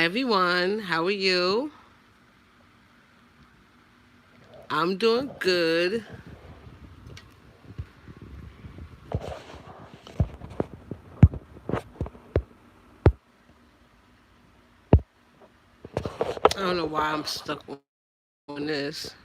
everyone, how are you? I'm doing good. I don't know why I'm stuck on this.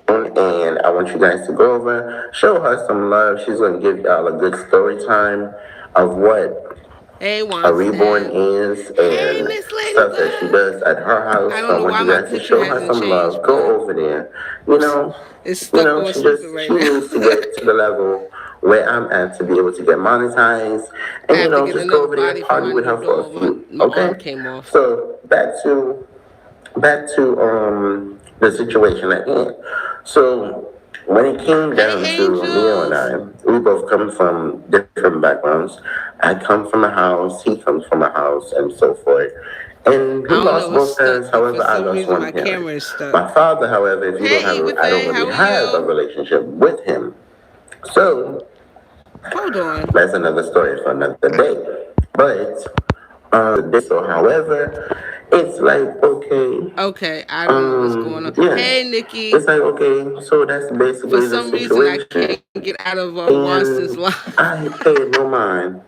And I want you guys to go over, show her some love. She's going to give y'all a good story time of what Hey, a reborn Watson. is Hey, and Miss stuff that she Ladybug. does at her house. I So don't I know want why you my guys to picture show her hasn't some changed, love. but Go over there. You know, it's stuck on stupid she right now. needs to get to the level where I'm at to be able to get monetized, I and have to get just go another over there body and for party my with new her for a dog. My, few. my Okay, arm came off. so back to the situation at hand. So when it came Hey, down to Leo and Angels. I, we both come from different backgrounds. I come from a house, he comes from a house, and so forth. And he I don't lost know, it's both stuck. parents, For however, I some lost reason, one my parent. camera is stuck. My father, however, if you don't Hey, have, Eat With I don't A, really how are have a you? relationship with him. So Hold on. that's another story for another day. But so however, it's like okay, Okay, I don't know what's going on. yeah. Hey, Nikki. It's like, okay, so that's For basically the some reason, I situation. can't get out of Watson's And live. I paid no mind.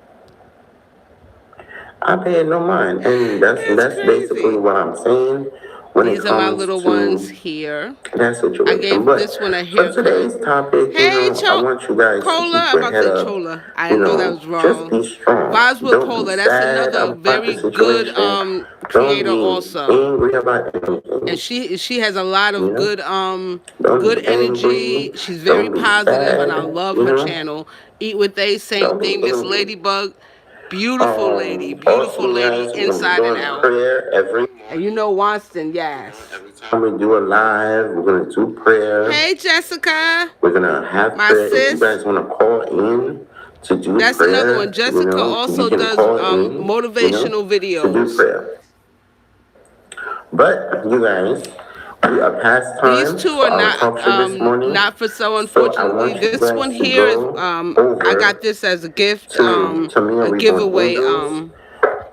I paid no mind. And It's that's basically crazy. what I'm saying when it These are my comes little ones to here. that I situation. gave But this one a for haircut. today's topic, Hey, I want you guys to Chola. keep I'm your about to head say up. Chola. I know that was Just wrong. be strong. Vibes with Don't be Cola. That's sad another about the very good situation. Don't creator be also. angry about And anything. she has a lot You of know? Don't good be energy. angry. She's very Don't be positive, and I sad. love You her know? channel. Eat with A, same Don't be thing. Miss angry. Ladybug, beautiful Also, lady, guys, we're gonna be inside and doing out. prayer every And you morning. know Watson, You know, yes. every time we do a live, we're gonna do prayer. Hey, Jessica, We're gonna have my prayer. If you sis. guys wanna call in to do That's another one. prayer, Jessica you also can does call in. motivational To do videos. prayer. But you guys, we are past These time two for are our talk show this morning. not for sale, So I unfortunately. want you This one guys to here is go I got over this as a gift, to Tamia a Reborn giveaway, Angels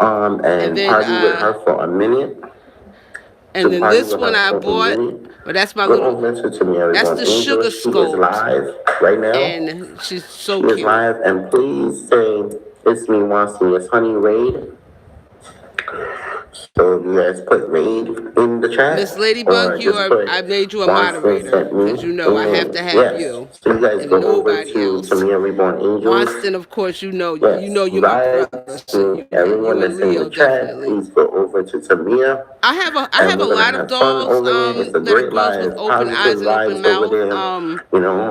and and then party with her for a minute. To party this with one her I for a bought, minute. but that's my Go little, over to Tamia that's Reborn the Sugar Angels. She is Sculpt, live right now. and she's She so is cute. live, and please say it's me, Watson. Yes, honey, Raid. So you guys put Raid in the Miss chat, Ladybug, or just put I made you a Watson moderator sent because me. you know I have Amen. to have Yes. you So you guys and go over nobody to else. Tamia Reborn Angels. Watson, of course, Yes. you my brother, Vibes so to everyone you that's and in the Leo chat. definitely. Please go over to Tamia, I and have a we're gonna lot of have fun dolls over there. It's a that are great girls with live, open positive eyes and open vibes over mouth. there.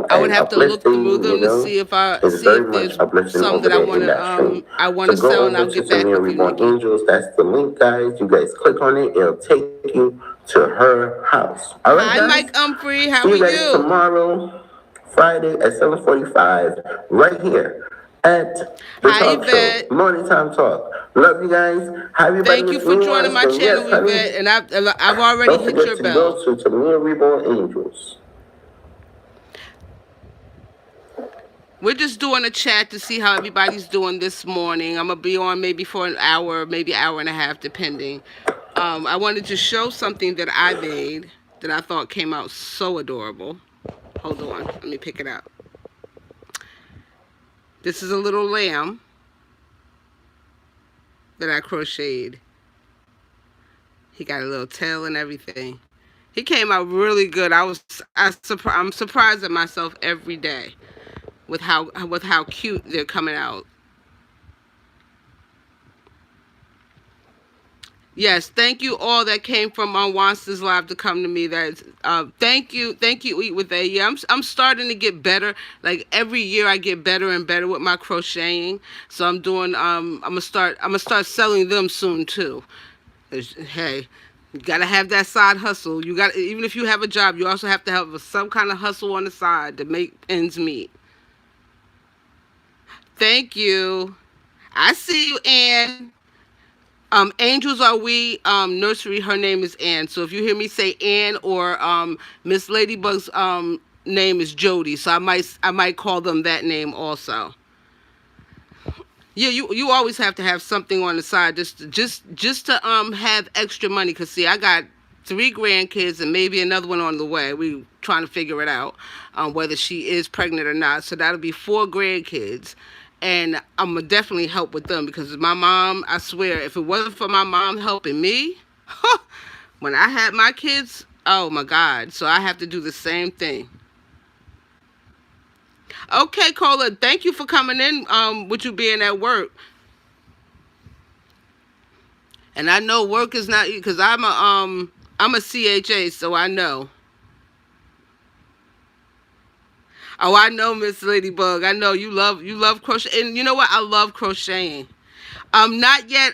I would And have to look through uplifting. them to see if It's see very if much there's uplifting some over that there in that stream. I want So to go sell, and over I'll to get back Tamia with you, Reborn Nikki. Angels. That's the link, guys. You guys click on it. It'll take you to her house. All right, Hi, guys. Mike Humphrey. See How you are guys you? tomorrow, Friday at 7:45, right here at the Hi, talk show, Yvette. Morning Time Talk. Love you guys. Hi, everybody. Thank you It's for me, joining my Winston. channel, Yes, honey. Yvette. And I've already Don't hit forget your to go bell. to Tamia Reborn Angels. We're just doing a chat to see how everybody's doing this morning. I'm gonna be on maybe for an hour, maybe hour and a half, depending. I wanted to show something that I made that I thought came out so adorable. Hold on, let me pick it up. This is a little lamb that I crocheted. He got a little tail and everything. He came out really good. I'm surprised at myself every day with how cute they're coming out. Yes, thank you all that came from on Wanson's Live to come to me. That thank you, Eat with A. Yeah, I'm starting to get better. Like every year, I get better and better with my crocheting. So I'm doing I'm gonna start selling them soon too. 'Cause, hey, you gotta have that side hustle. You got even if you have a job, you also have to have some kind of hustle on the side to make ends meet. Thank you. I see you, Ann. Angels Are We Nursery. Her name is Ann. So if you hear me say Ann or Miss Ladybug's name is Jody, so I might call them that name also. Yeah, you always have to have something on the side just to have extra money. Cause see, I got 3 grandkids and maybe another one on the way. We trying to figure it out, whether she is pregnant or not. So that'll be 4 grandkids, and I'm gonna definitely help with them because my mom. I swear, if it wasn't for my mom helping me, when I had my kids, oh my God. So I have to do the same thing. Okay, Cola, thank you for coming in. With you being at work. And I know work is not because I'm a CHA, so I know. Oh, I know, Miss Ladybug. I know you love crochet, and you know what? I love crocheting. Not yet,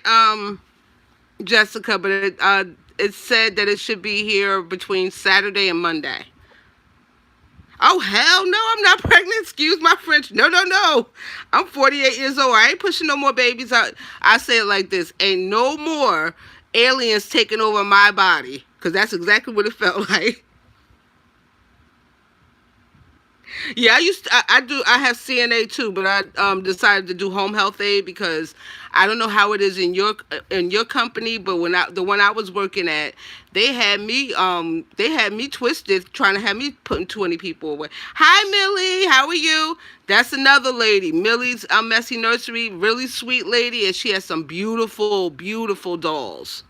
Jessica, but it said that it should be here between Saturday and Monday. Oh hell no, I'm not pregnant. Excuse my French. No, no, no. I'm 48 years old. I ain't pushing no more babies out. I say it like this: ain't no more aliens taking over my body, because that's exactly what it felt like. Yeah, I have CNA too, but I decided to do home health aid because I don't know how it is in your company, but the one I was working at, they had me twisted trying to have me putting 20 people away. Hi Millie, how are you? That's another lady. Millie's Messy Nursery, really sweet lady, and she has some beautiful, beautiful dolls.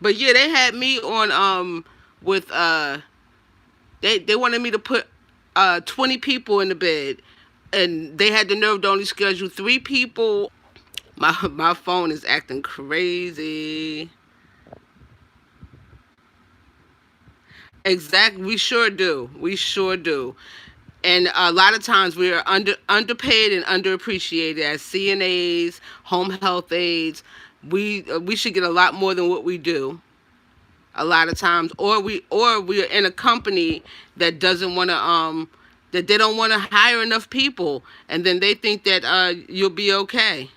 But yeah, they had me on with they wanted me to put 20 people in the bed, and they had the nerve to only schedule 3 people. My phone is acting crazy. Exactly, we sure do. We sure do. And a lot of times we are underpaid and underappreciated as CNAs, home health aides. We should get a lot more than what we do. A lot of times, or we're in a company that doesn't want to that they don't want to hire enough people, and then they think that you'll be okay.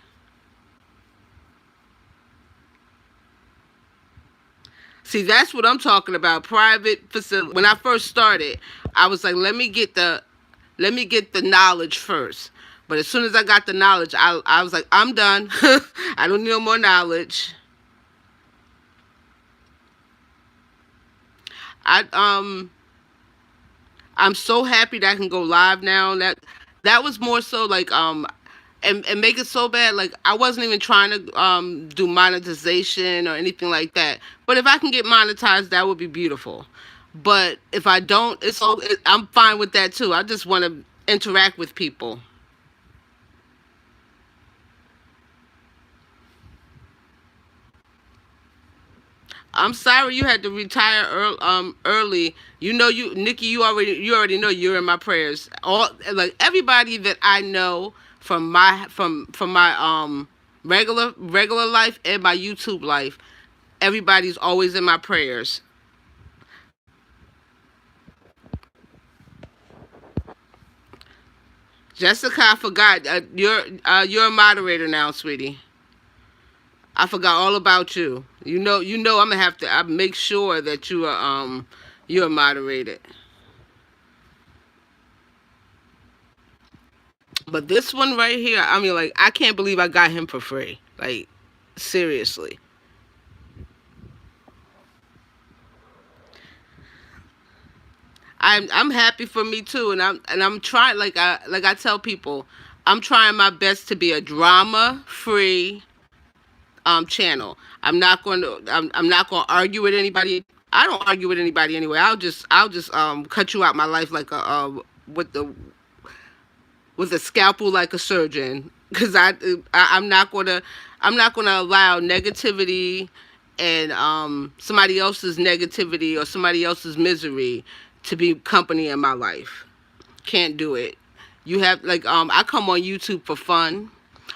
See, that's what I'm talking about. Private facility. When I first started, I was like, let me get the knowledge first. But as soon as I got the knowledge, I was like, I'm done. I don't need no more knowledge. I I'm so happy that I can go live now. That was more so like and make it so bad, like I wasn't even trying to do monetization or anything like that. But if I can get monetized, that would be beautiful. But if I don't, I'm fine with that too. I just want to interact with people. I'm sorry you had to retire early. Nikki, you already know you're in my prayers. All like everybody that I know from my regular life and my YouTube life, everybody's always in my prayers. Jessica, I forgot you're a moderator now, sweetie. I forgot all about you. I'm gonna have to make sure that you're moderated. But this one right here, I mean, like, I can't believe I got him for free. Like, seriously. I'm happy for me too, and I'm trying, like I tell people, I'm trying my best to be a drama free channel. I'm not going to argue with anybody. I don't argue with anybody anyway. I'll just cut you out my life like a with the with a scalpel like a surgeon, because I'm not gonna allow negativity and somebody else's negativity or somebody else's misery to be company in my life. Can't do it. You have like I come on YouTube for fun.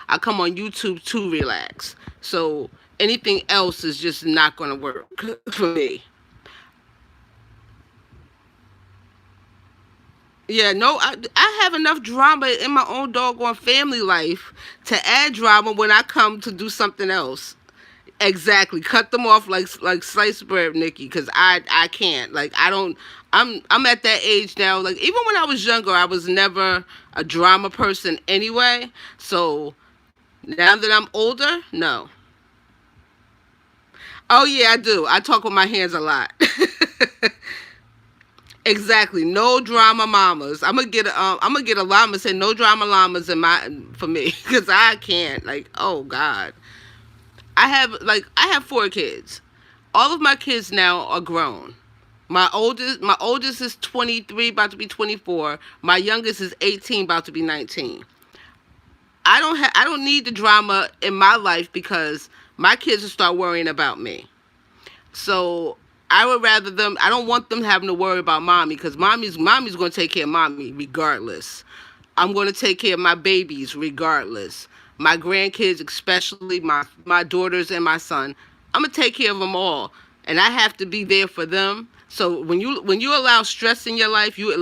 I come on YouTube to relax. So anything else is just not gonna work for me. Yeah, no, I have enough drama in my own doggone family life to add drama when I come to do something else. Exactly. Cut them off like sliced bread, Nikki, because I can't. Like I don't. I'm at that age now. Like even when I was younger, I was never a drama person anyway. So now that I'm older, no. Oh yeah, I do. I talk with my hands a lot. Exactly. No drama mamas. I'm gonna get a llama say no drama llamas in my for me because I can't. Like oh god. I have 4 kids. All of my kids now are grown. My oldest is 23, about to be 24. My youngest is 18, about to be 19. I don't need the drama in my life because my kids will start worrying about me. So I would rather them. I don't want them having to worry about mommy because mommy's going to take care of mommy regardless. I'm going to take care of my babies regardless. My grandkids, especially my daughters and my son. I'm gonna take care of them all, and I have to be there for them. So when you allow stress in your life, you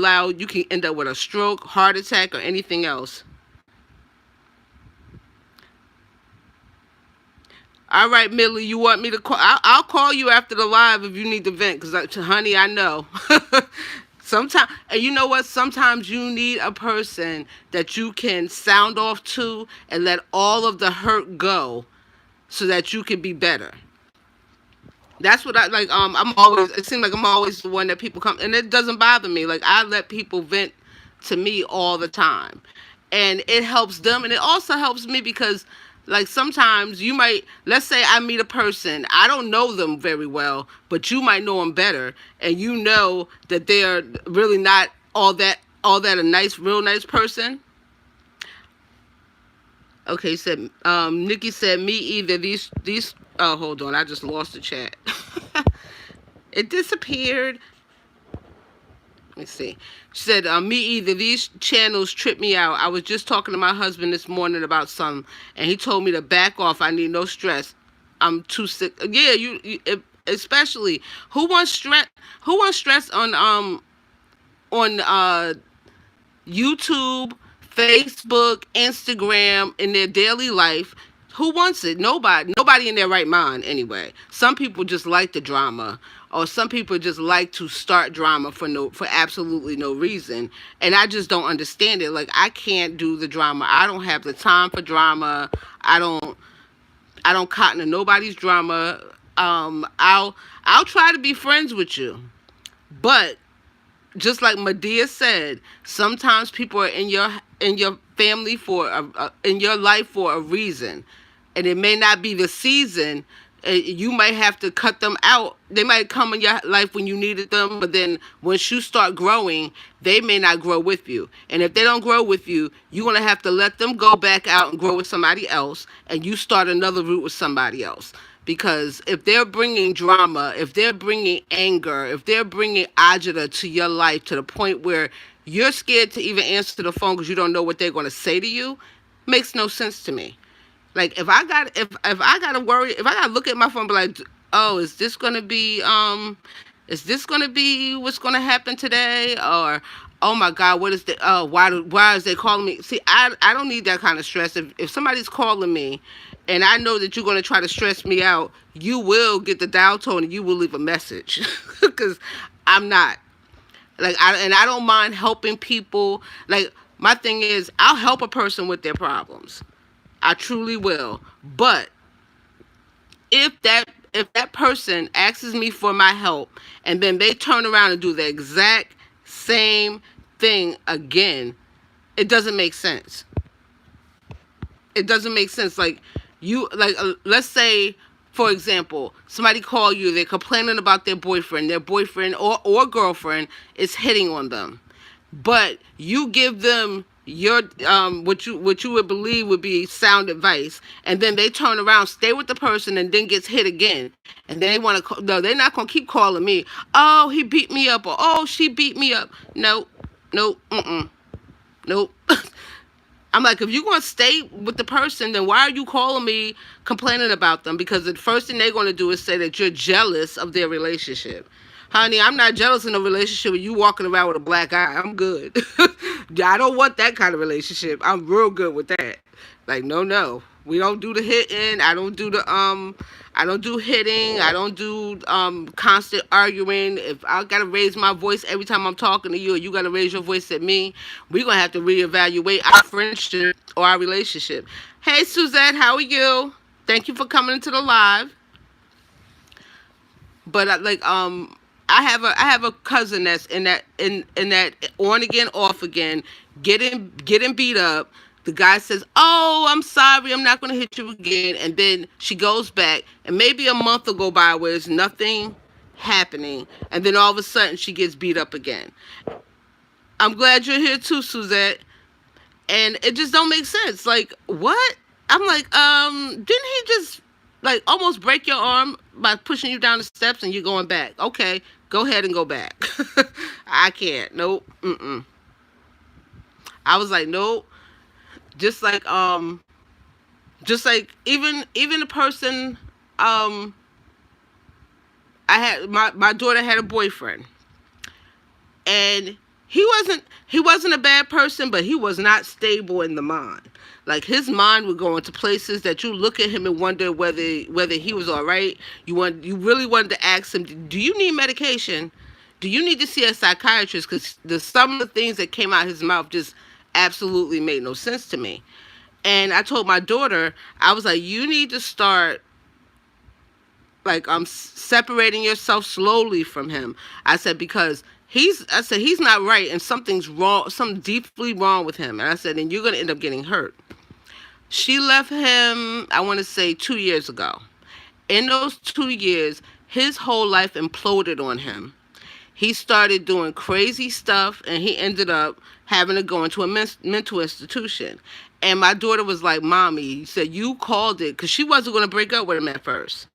can end up with a stroke, heart attack, or anything else. All right, Millie, you want me to call? I'll call you after the live if you need to vent, because, honey, I know. Sometimes, and you know what? Sometimes you need a person that you can sound off to and let all of the hurt go so that you can be better. That's what I like. I'm always. It seems like I'm always the one that people come, and it doesn't bother me. Like I let people vent to me all the time, and it helps them, and it also helps me because, like sometimes you might, let's say I meet a person, I don't know them very well, but you might know them better, and you know that they're really not all that a nice, real nice person. Okay, said Nikki said me either. These. Oh, hold on, I just lost the chat. It disappeared. Let me see. She said, me either. These channels trip me out. I was just talking to my husband this morning about something, and he told me to back off. I need no stress. I'm too sick. Yeah, especially who wants stress on YouTube, Facebook, Instagram, in their daily life. Who wants it? Nobody. Nobody in their right mind, anyway. Some people just like the drama, or some people just like to start drama for absolutely no reason. And I just don't understand it. Like I can't do the drama. I don't have the time for drama. I don't. I don't cotton to nobody's drama. I'll try to be friends with you, but just like Medea said, sometimes people are in your family in your life for a reason, and it may not be the season. You might have to cut them out. They might come in your life when you needed them, but then once you start growing, they may not grow with you. And if they don't grow with you, you're gonna have to let them go back out and grow with somebody else, and you start another route with somebody else. Because if they're bringing drama, if they're bringing anger, if they're bringing agita to your life to the point where you're scared to even answer the phone because you don't know what they're going to say to you, makes no sense to me. Like if I gotta worry, if I gotta look at my phone, and be like, oh, is this gonna be what's gonna happen today, or oh my God, what is the why is they calling me? See, I don't need that kind of stress. If somebody's calling me, and I know that you're gonna try to stress me out, you will get the dial tone and you will leave a message, because I'm not. Like I don't mind helping people. Like my thing is, I'll help a person with their problems. I truly will. But if that person asks me for my help and then they turn around and do the exact same thing again, it doesn't make sense. It doesn't make sense. Let's say, for example, somebody call you, they're complaining about their boyfriend or girlfriend is hitting on them, but you give them your what you would believe would be sound advice, and then they turn around, stay with the person, and then gets hit again, and they want to. No, they're not gonna keep calling me. Oh, he beat me up, or oh, she beat me up. No, no, nope. I'm like, if you're going to stay with the person, then why are you calling me complaining about them? Because the first thing they're going to do is say that you're jealous of their relationship. Honey, I'm not jealous in a relationship with you walking around with a black eye. I'm good. I don't want that kind of relationship. I'm real good with that. Like, no, no. We don't do the hitting. I don't do hitting. I don't do constant arguing. If I gotta raise my voice every time I'm talking to you, or you gotta raise your voice at me, we're gonna have to reevaluate our friendship or our relationship. Hey Suzette, how are you? Thank you for coming into the live. But I have a cousin that's in that on again, off again, getting beat up. The guy says, "Oh, I'm sorry, I'm not gonna hit you again," and then she goes back, and maybe a month will go by where there's nothing happening, and then all of a sudden she gets beat up again. I'm glad you're here too, Suzette. And it just don't make sense. Like, what? I'm like, didn't he just like almost break your arm by pushing you down the steps and you're going back? Okay, go ahead and go back. I can't. Nope. Mm-mm. I was like, nope. Just like even a person I had my daughter had a boyfriend, and he wasn't a bad person, but he was not stable in the mind. Like, his mind would go into places that you look at him and wonder whether he was all right. You really wanted to ask him, do you need medication? Do you need to see a psychiatrist? Because some of the things that came out of his mouth just absolutely made no sense to me. And I told my daughter, I was like, you need to start like separating yourself slowly from him. I said, because he's not right, and something's wrong, something deeply wrong with him. And I said, and you're gonna end up getting hurt. She left him, I want to say 2 years ago. In those 2 years, his whole life imploded on him. He started doing crazy stuff, and he ended up having to go into a mental institution. And my daughter was like, "Mommy," said, "you called it," because she wasn't going to break up with him at first.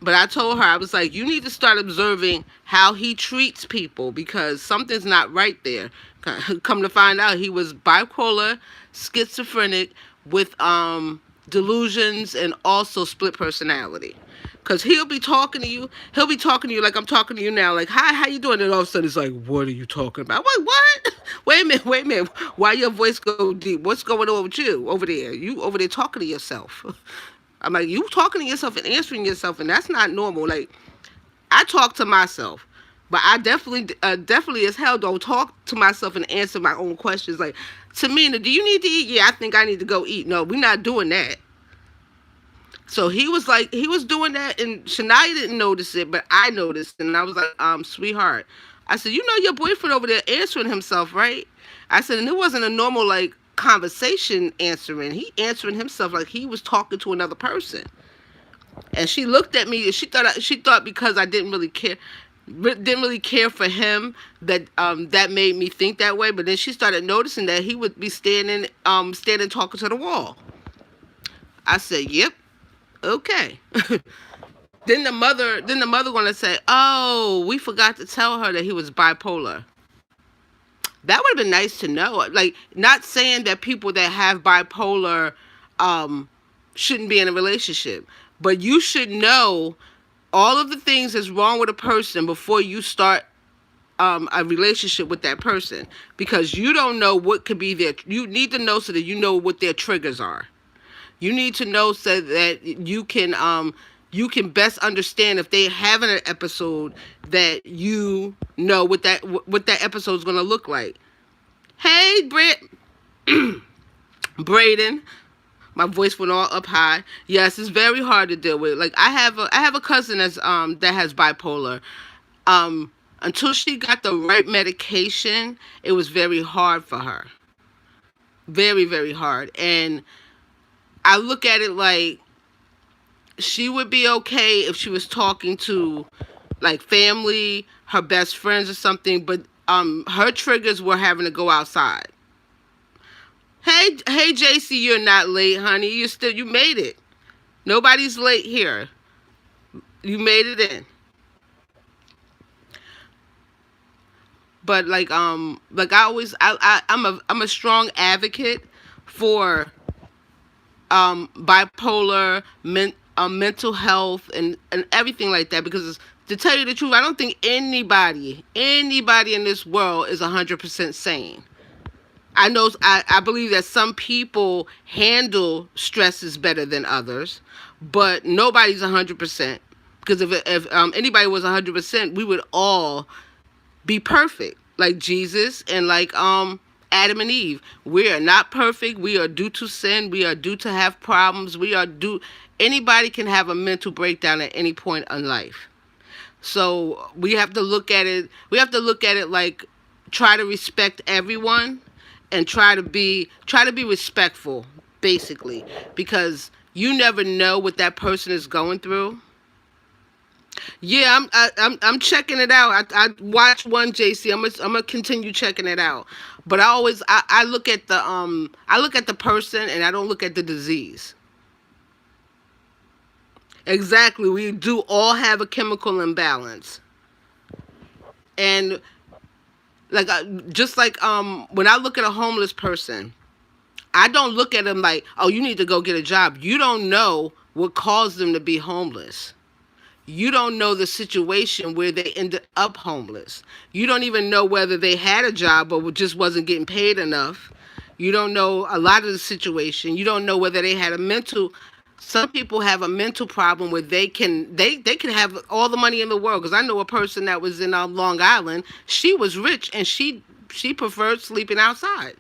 But I told her, I was like, you need to start observing how he treats people, because something's not right there. Come to find out, he was bipolar, schizophrenic, with delusions, and also split personality. Because he'll be talking to you like I'm talking to you now, like, "Hi, how you doing?" And all of a sudden it's like, "What are you talking about?" I'm like, "What? Wait a minute. Why your voice go deep? What's going on with you over there? You over there talking to yourself." I'm like, you talking to yourself and answering yourself, and that's not normal. Like, I talk to myself, but I definitely as hell don't talk to myself and answer my own questions. Like, Tamina, do you need to eat? Yeah, I think I need to go eat. No, we're not doing that. So he was doing that, and Shania didn't notice it, but I noticed, and I was like, sweetheart, I said, you know your boyfriend over there answering himself, right? I said, and it wasn't a normal, like, conversation answering. He answering himself like he was talking to another person. And she looked at me, and she thought because I didn't really care for him, that that made me think that way. But then she started noticing that he would be standing talking to the wall. I said, yep, okay. Then the mother gonna say, "Oh, we forgot to tell her that he was bipolar." That would have been nice to know. Like, not saying that people that have bipolar shouldn't be in a relationship, but you should know all of the things that's wrong with a person before you start a relationship with that person, because you don't know what could be there. You need to know so that you know what their triggers are. You need to know so that you can best understand if they're having an episode, that you know what that episode is going to look like. Hey, Braden. My voice went all up high. Yes, it's very hard to deal with. Like, I have a cousin that has bipolar. Until she got the right medication, it was very hard for her. Very, very hard. And I look at it like, she would be okay if she was talking to, like, family, her best friends or something, but her triggers were having to go outside. Hey JC, you're not late, honey. You made it. Nobody's late here. You made it in. But I'm a strong advocate for bipolar, mental health, and everything like that, because To tell you the truth, I don't think anybody in this world is 100% sane. I believe that some people handle stresses better than others, but nobody's 100%. Because if anybody was 100%, we would all be perfect, like Jesus and like Adam and Eve. We are not perfect. We are due to sin. We are due to have problems. Anybody can have a mental breakdown at any point in life. So we have to look at it. We have to look at it like, try to respect everyone, and try to be respectful, basically, because you never know what that person is going through. Yeah, I'm checking it out. I watched one, JC. I'm gonna continue checking it out. But I look at the person, and I don't look at the disease. Exactly. We do all have a chemical imbalance. And like just like when I look at a homeless person, I don't look at them like, "Oh, you need to go get a job." You don't know what caused them to be homeless. You don't know the situation where they ended up homeless. You don't even know whether they had a job but just wasn't getting paid enough. You don't know a lot of the situation. You don't know whether they had some people have a mental problem where they can have all the money in the world. Because I know a person that was in Long Island. She was rich, and she preferred sleeping outside.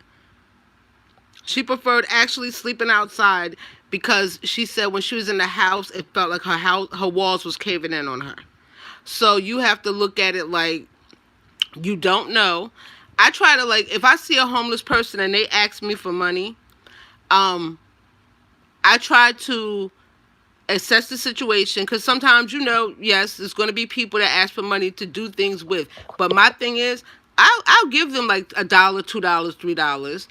She preferred actually sleeping outside because she said when she was in the house, it felt like her walls was caving in on her. So you have to look at it like, you don't know. I try to, like, if I see a homeless person and they ask me for money, I try to assess the situation, because sometimes, yes, there's going to be people that ask for money to do things with. But my thing is, I'll give them like $1, $2, $3,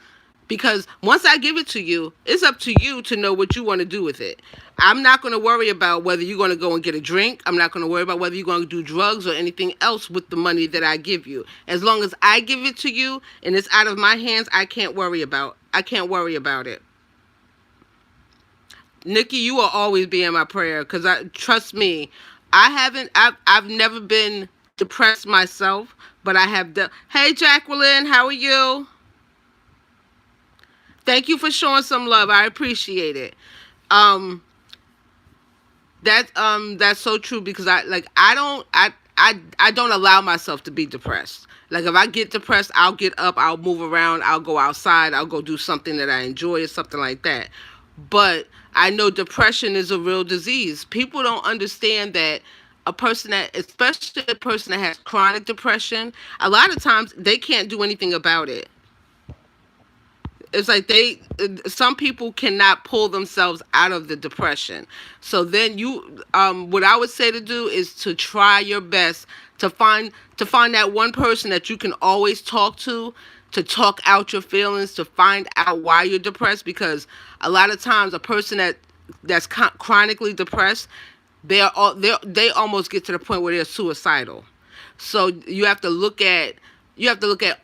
because once I give it to you, it's up to you to know what you want to do with it. I'm not going to worry about whether you're going to go and get a drink. I'm not going to worry about whether you're going to do drugs or anything else with the money that I give you. As long as I give it to you and it's out of my hands, I can't worry about it. Nikki, you will always be in my prayer, because trust me, I've never been depressed myself, but I have Hey, Jacqueline, how are you? Thank you for showing some love. I appreciate it. That's so true, because I don't allow myself to be depressed. Like, if I get depressed, I'll get up, I'll move around, I'll go outside, I'll go do something that I enjoy or something like that. But I know depression is a real disease. People don't understand that especially a person that has chronic depression, a lot of times they can't do anything about it. It's like some people cannot pull themselves out of the depression. So then what I would say to do is to try your best to find that one person that you can always talk to talk out your feelings, to find out why you're depressed. Because a lot of times a person that's chronically depressed, they almost get to the point where they're suicidal. So you have to look at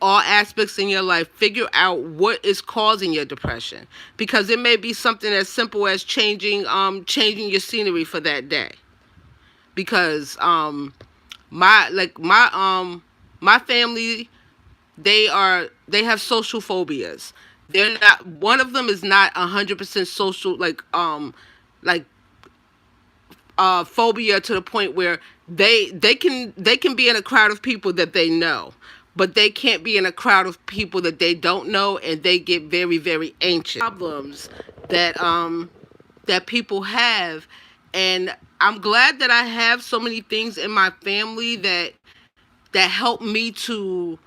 all aspects in your life, figure out what is causing your depression, because it may be something as simple as changing your scenery for that day. Because my family, they have social phobias. They're not, one of them is not 100% social, phobia to the point where they can be in a crowd of people that they know, but they can't be in a crowd of people that they don't know, and they get very, very anxious. Problems that people have, and I'm glad that I have so many things in my family that help me to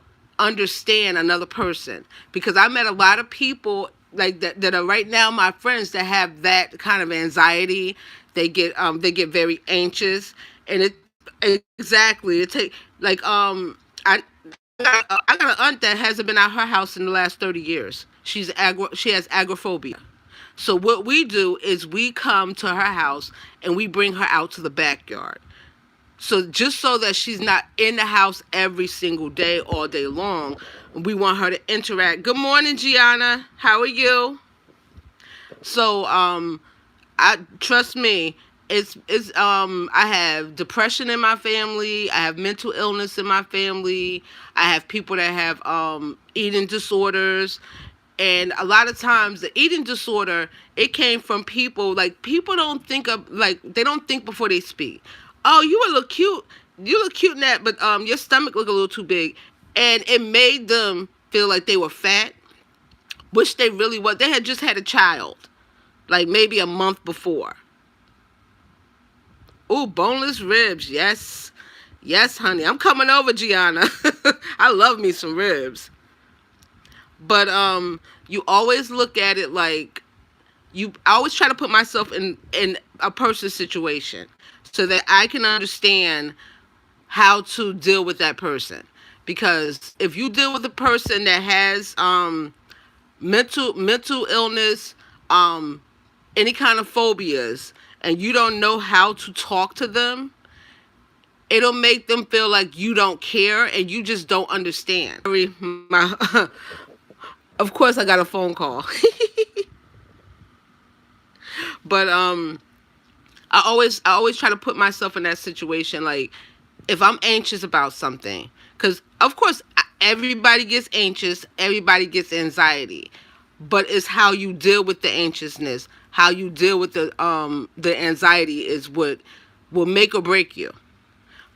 understand another person, because I met a lot of people like that are right now my friends that have that kind of anxiety. They get very anxious, and it take like I got an aunt that hasn't been out her house in the last 30 years. She has agoraphobia. So what we do is we come to her house and we bring her out to the backyard. So just so that she's not in the house every single day, all day long, we want her to interact. Good morning, Gianna. How are you? So, trust me, It's I have depression in my family. I have mental illness in my family. I have people that have eating disorders. And a lot of times the eating disorder, it came from people, like, people don't think of, like, they don't think before they speak. Oh, you look cute in that, but your stomach look a little too big. And it made them feel like they were fat, which they really was. They had just had a child, like maybe a month before. Ooh, boneless ribs. Yes. Yes, honey. I'm coming over, Gianna. I love me some ribs. But you always look at it like, I always try to put myself in a person's situation so that I can understand how to deal with that person. Because if you deal with a person that has mental illness, any kind of phobias, and you don't know how to talk to them, it'll make them feel like you don't care and you just don't understand. Of course, I got a phone call. But I always try to put myself in that situation. Like, if I'm anxious about something, because of course everybody gets anxious, everybody gets anxiety, but it's how you deal with the anxiousness, how you deal with the anxiety is what will make or break you.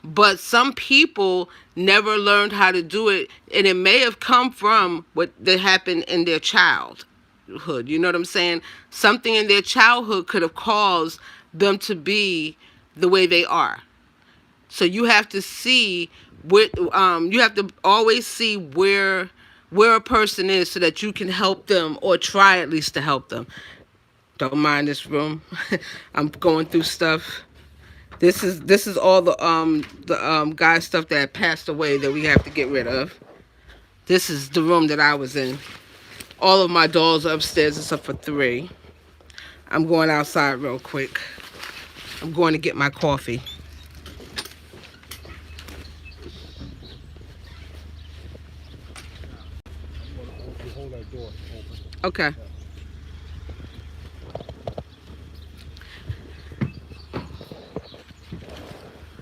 But some people never learned how to do it, and it may have come from what that happened in their childhood. You know what I'm saying? Something in their childhood could have caused them to be the way they are. So you have to see what you have to always see where a person is so that you can help them, or try at least to help them. Don't mind this room. I'm going through stuff. This is all the guy stuff that passed away that we have to get rid of. This is the room that I was in. All of my dolls are upstairs except for 3. I'm going outside real quick. I'm going to get my coffee. Okay.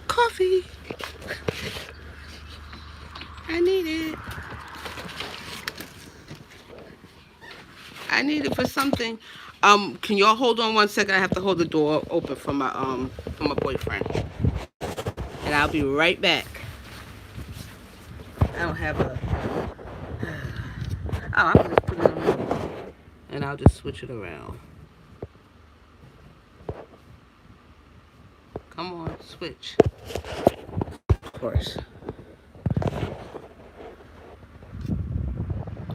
Coffee. I need it. I need it for something. Can y'all hold on one second? I have to hold the door open for my boyfriend. And I'll be right back. I don't have a oh, I'm gonna put it on and I'll just switch it around. Come on, switch. Of course.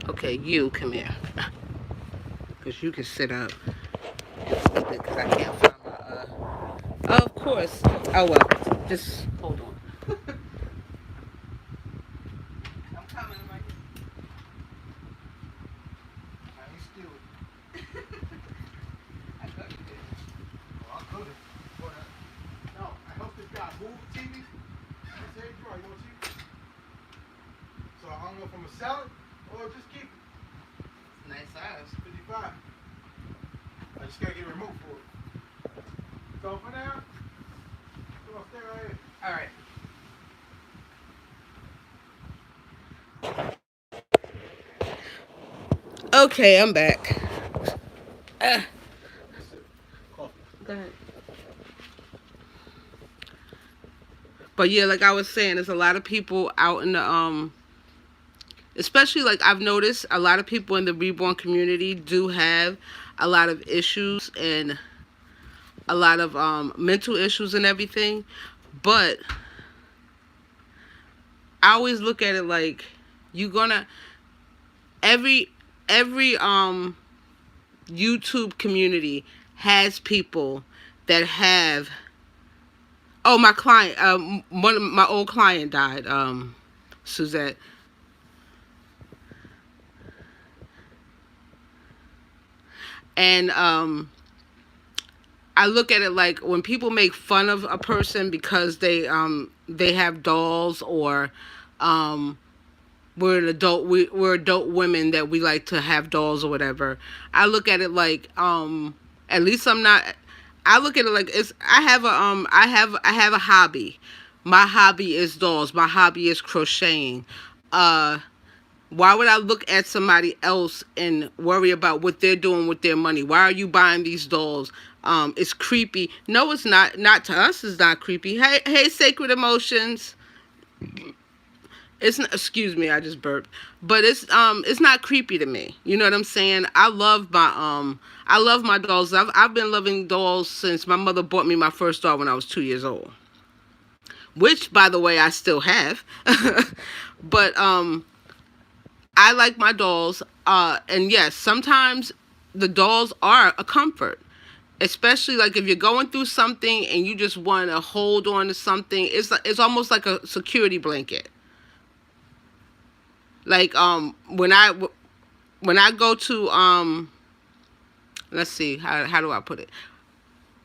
Okay, you come here. Because you can sit up. Because I can't find my, oh, of course. Oh, well. Just hold on. I'm coming right here. I ain't still. I know you did. Well, I could have. No, I hope this guy moved the TV. I said, you want TV? So I don't know if I'm going to sell it or just keep it. Nice size. 55. I just gotta get a remote for it. So for now, come on, stay right here. Alright. Okay, I'm back. Go ahead. But yeah, like I was saying, there's a lot of people out in the especially, like, I've noticed a lot of people in the reborn community do have a lot of issues and a lot of mental issues and everything. But I always look at it like, you're gonna every YouTube community has people that have. Oh, my client, one of my old client died, Suzette. And I look at it like, when people make fun of a person because they have dolls, or we're adult women that we like to have dolls or whatever. I look at it like, at least I look at it like it's. I have a hobby. My hobby is dolls. My hobby is crocheting. Uh, why would I look at somebody else and worry about what they're doing with their money? Why are you buying these dolls? It's creepy. No, it's not. Not to us. It's not creepy. Hey, Sacred Emotions. It's not, excuse me, I just burped. But it's not creepy to me. You know what I'm saying? I love my dolls. I've been loving dolls since my mother bought me my first doll when I was 2 years old. Which, by the way, I still have. But I like my dolls. And yes, sometimes the dolls are a comfort. Especially like if you're going through something and you just want to hold on to something, it's almost like a security blanket. Like when I go to let's see, how do I put it?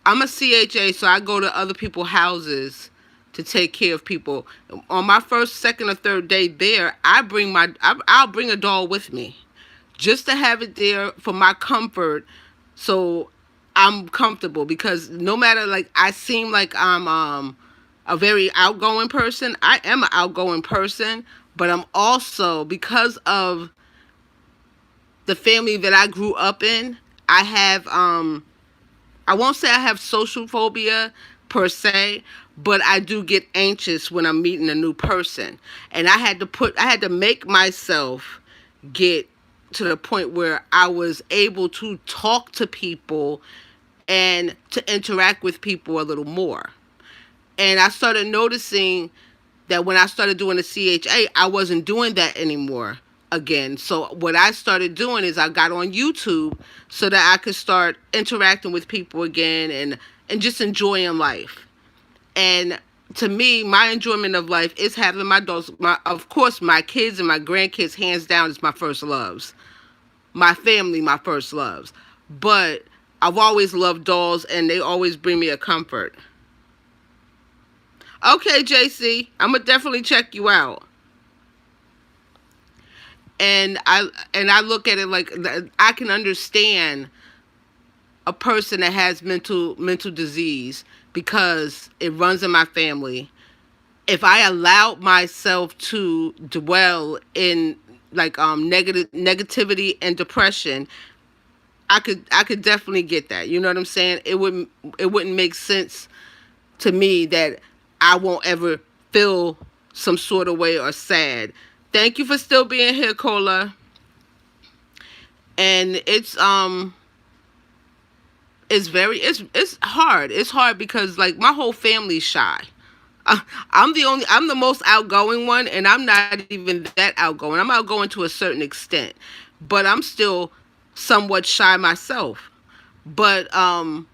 I'm a CHA, so I go to other people's houses to take care of people. On my first, second, or third day there, I'll bring a doll with me, just to have it there for my comfort, so I'm comfortable. Because no matter, like, I seem like I'm a very outgoing person. I am an outgoing person, but I'm also, because of the family that I grew up in, I have I won't say I have social phobia per se, but I do get anxious when I'm meeting a new person. And I had to make myself get to the point where I was able to talk to people and to interact with people a little more. And I started noticing that when I started doing the CHA, I wasn't doing that anymore again. So what I started doing is I got on YouTube so that I could start interacting with people again, and just enjoying life. And to me, my enjoyment of life is having my dolls. Of course, my kids and my grandkids, hands down, is my first loves. My family, my first loves. But I've always loved dolls, and they always bring me a comfort. Okay, JC, I'm gonna definitely check you out. And I look at it like I can understand a person that has mental disease, because it runs in my family. If I allowed myself to dwell in like negativity and depression, I could definitely get that. You know what I'm saying? It wouldn't make sense to me that I won't ever feel some sort of way or sad. Thank you for still being here, Cola. And it's hard. It's hard because, like, my whole family's shy. I'm the most outgoing one, and I'm not even that outgoing. I'm outgoing to a certain extent, but I'm still somewhat shy myself. But to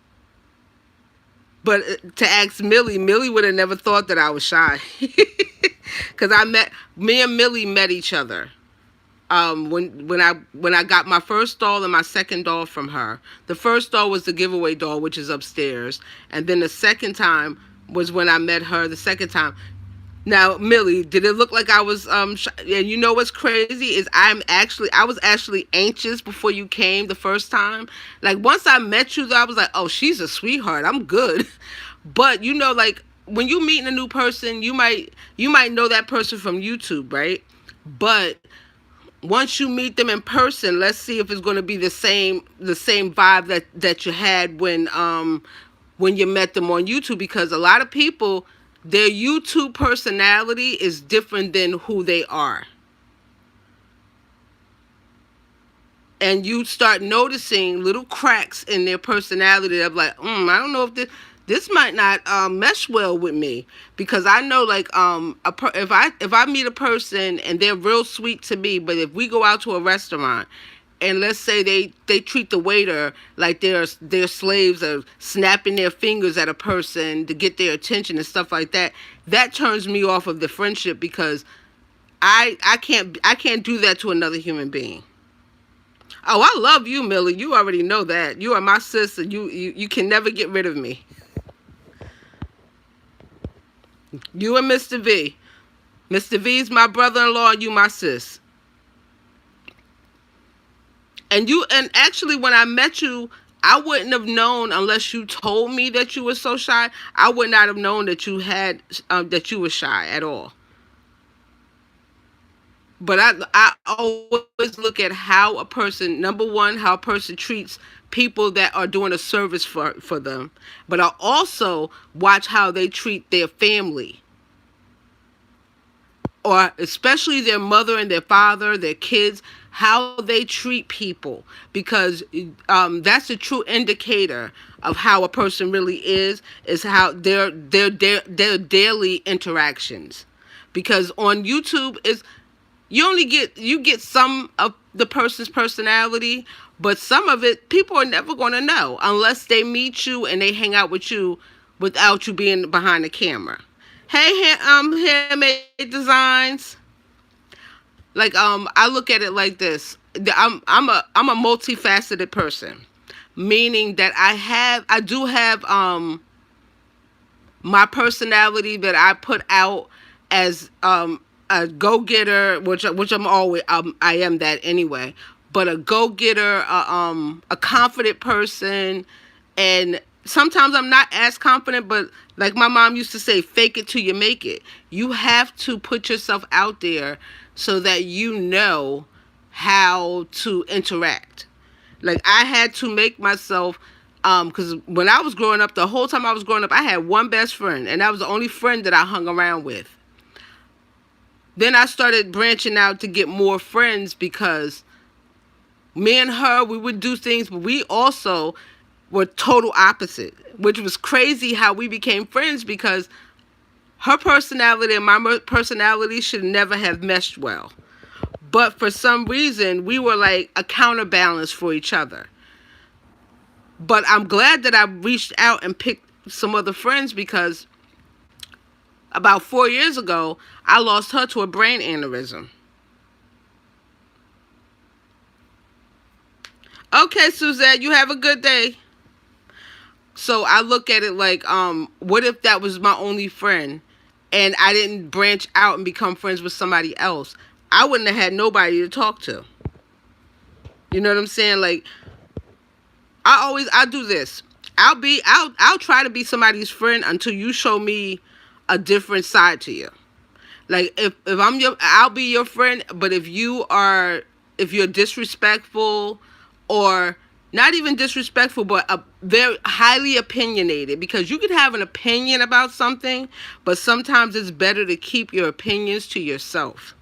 ask Millie would have never thought that I was shy, because me and Millie met each other. When I got my first doll and my second doll from her. The first doll was the giveaway doll, which is upstairs, and then the second time was when I met her. The second time. Now, Millie, did it look like I was shy? And you know what's crazy is I was actually anxious before you came the first time. Like, once I met you, though, I was like, oh, she's a sweetheart. I'm good. But you know, like, when you meet a new person, you might know that person from YouTube, right? But once you meet them in person, let's see if it's going to be the same vibe that you had when you met them on YouTube. Because a lot of people, their YouTube personality is different than who they are. And you start noticing little cracks in their personality of like, I don't know if this might not mesh well with me. Because I know, like, if I meet a person and they're real sweet to me, but if we go out to a restaurant and let's say they treat the waiter like they're slaves, or snapping their fingers at a person to get their attention and stuff like that, that turns me off of the friendship, because I can't do that to another human being. Oh, I love you, Millie. You already know that. You are my sister. You can never get rid of me. You and Mr. V. Mr. V is my brother-in-law, and you my sis. And actually, when I met you, I wouldn't have known unless you told me that you were so shy. I would not have known that you had that you were shy at all. But I always look at how a person, number one, how a person treats people that are doing a service for them. But I also watch how they treat their family, or especially their mother and their father, their kids, how they treat people, because that's a true indicator of how a person really is how their daily interactions. Because on YouTube is you get some of the person's personality, but some of it people are never going to know unless they meet you and they hang out with you without you being behind the camera. Hey, Handmade Designs. Like I look at it like this. I'm a multifaceted person, meaning that I do have my personality that I put out as a go-getter, which I'm always I am that anyway. But a go-getter, a confident person, and sometimes I'm not as confident. But like my mom used to say, "Fake it till you make it." You have to put yourself out there so that you know how to interact. Like I had to make myself, because when I was growing up, the whole time I was growing up, I had one best friend, and that was the only friend that I hung around with. Then I started branching out to get more friends because me and her, we would do things, but we also were total opposite, which was crazy how we became friends because her personality and my personality should never have meshed well. But for some reason, we were like a counterbalance for each other. But I'm glad that I reached out and picked some other friends because about 4 years ago, I lost her to a brain aneurysm. Okay, Suzette, you have a good day. So I look at it like, what if that was my only friend and I didn't branch out and become friends with somebody else? I wouldn't have had nobody to talk to. You know what I'm saying? Like, I do this. I'll try to be somebody's friend until you show me a different side to you. Like if I'll be your friend, but if you're disrespectful, or not even disrespectful, but a very highly opinionated, because you can have an opinion about something, but sometimes it's better to keep your opinions to yourself.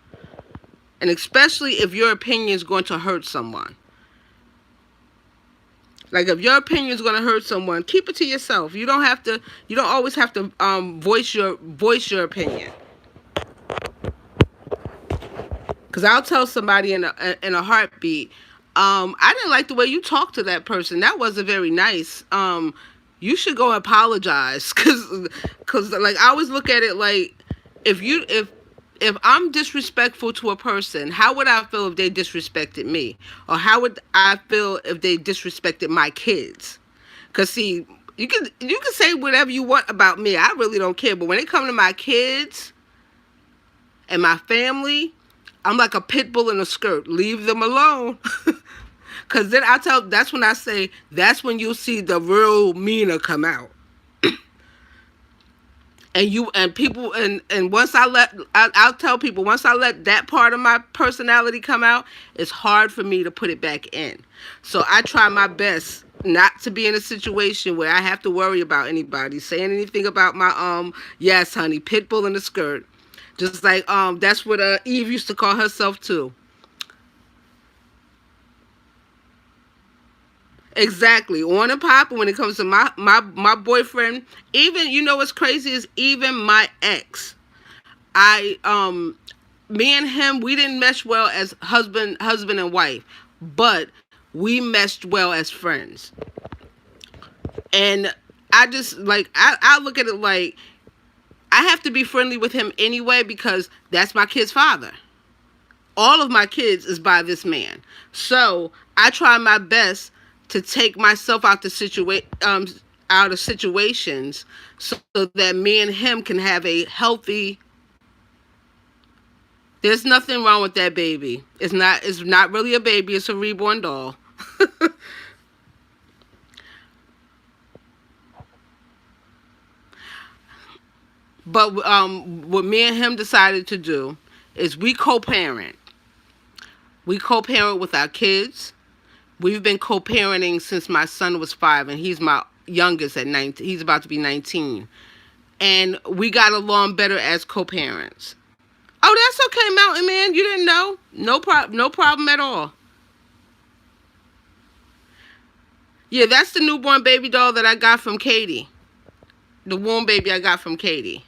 And especially if your opinion is going to hurt someone. Like if your opinion is going to hurt someone, keep it to yourself. You don't always have to voice your opinion. Because I'll tell somebody in a heartbeat, I didn't like the way you talked to that person. That wasn't very nice. You should go apologize. Because like I always look at it like, if I'm disrespectful to a person, how would I feel if they disrespected me? Or how would I feel if they disrespected my kids? Because see, you can say whatever you want about me. I really don't care. But when it comes to my kids and my family, I'm like a pit bull in a skirt. Leave them alone. Because then that's when I say, that's when you'll see the real Mina come out. And once I'll tell people, once I let that part of my personality come out, it's hard for me to put it back in. So I try my best not to be in a situation where I have to worry about anybody saying anything about my yes honey, pit bull in the skirt. Just like that's what Eve used to call herself too. Exactly. On and popping when it comes to my boyfriend. Even, you know what's crazy is even my ex. Me and him, we didn't mesh well as husband and wife, but we meshed well as friends. And I just like I look at it like I have to be friendly with him anyway because that's my kid's father. All of my kids is by this man. So I try my best to take myself out of situations so that me and him can have a healthy. There's nothing wrong with that baby. It's not really a baby, it's a reborn doll. But what me and him decided to do is we co-parent. We co-parent with our kids. We've been co-parenting since my son was 5, and he's my youngest at 19. He's about to be 19. And we got along better as co-parents. Oh, that's okay, Mountain Man. You didn't know? No problem at all. Yeah, that's the newborn baby doll that I got from Katie. The womb baby I got from Katie.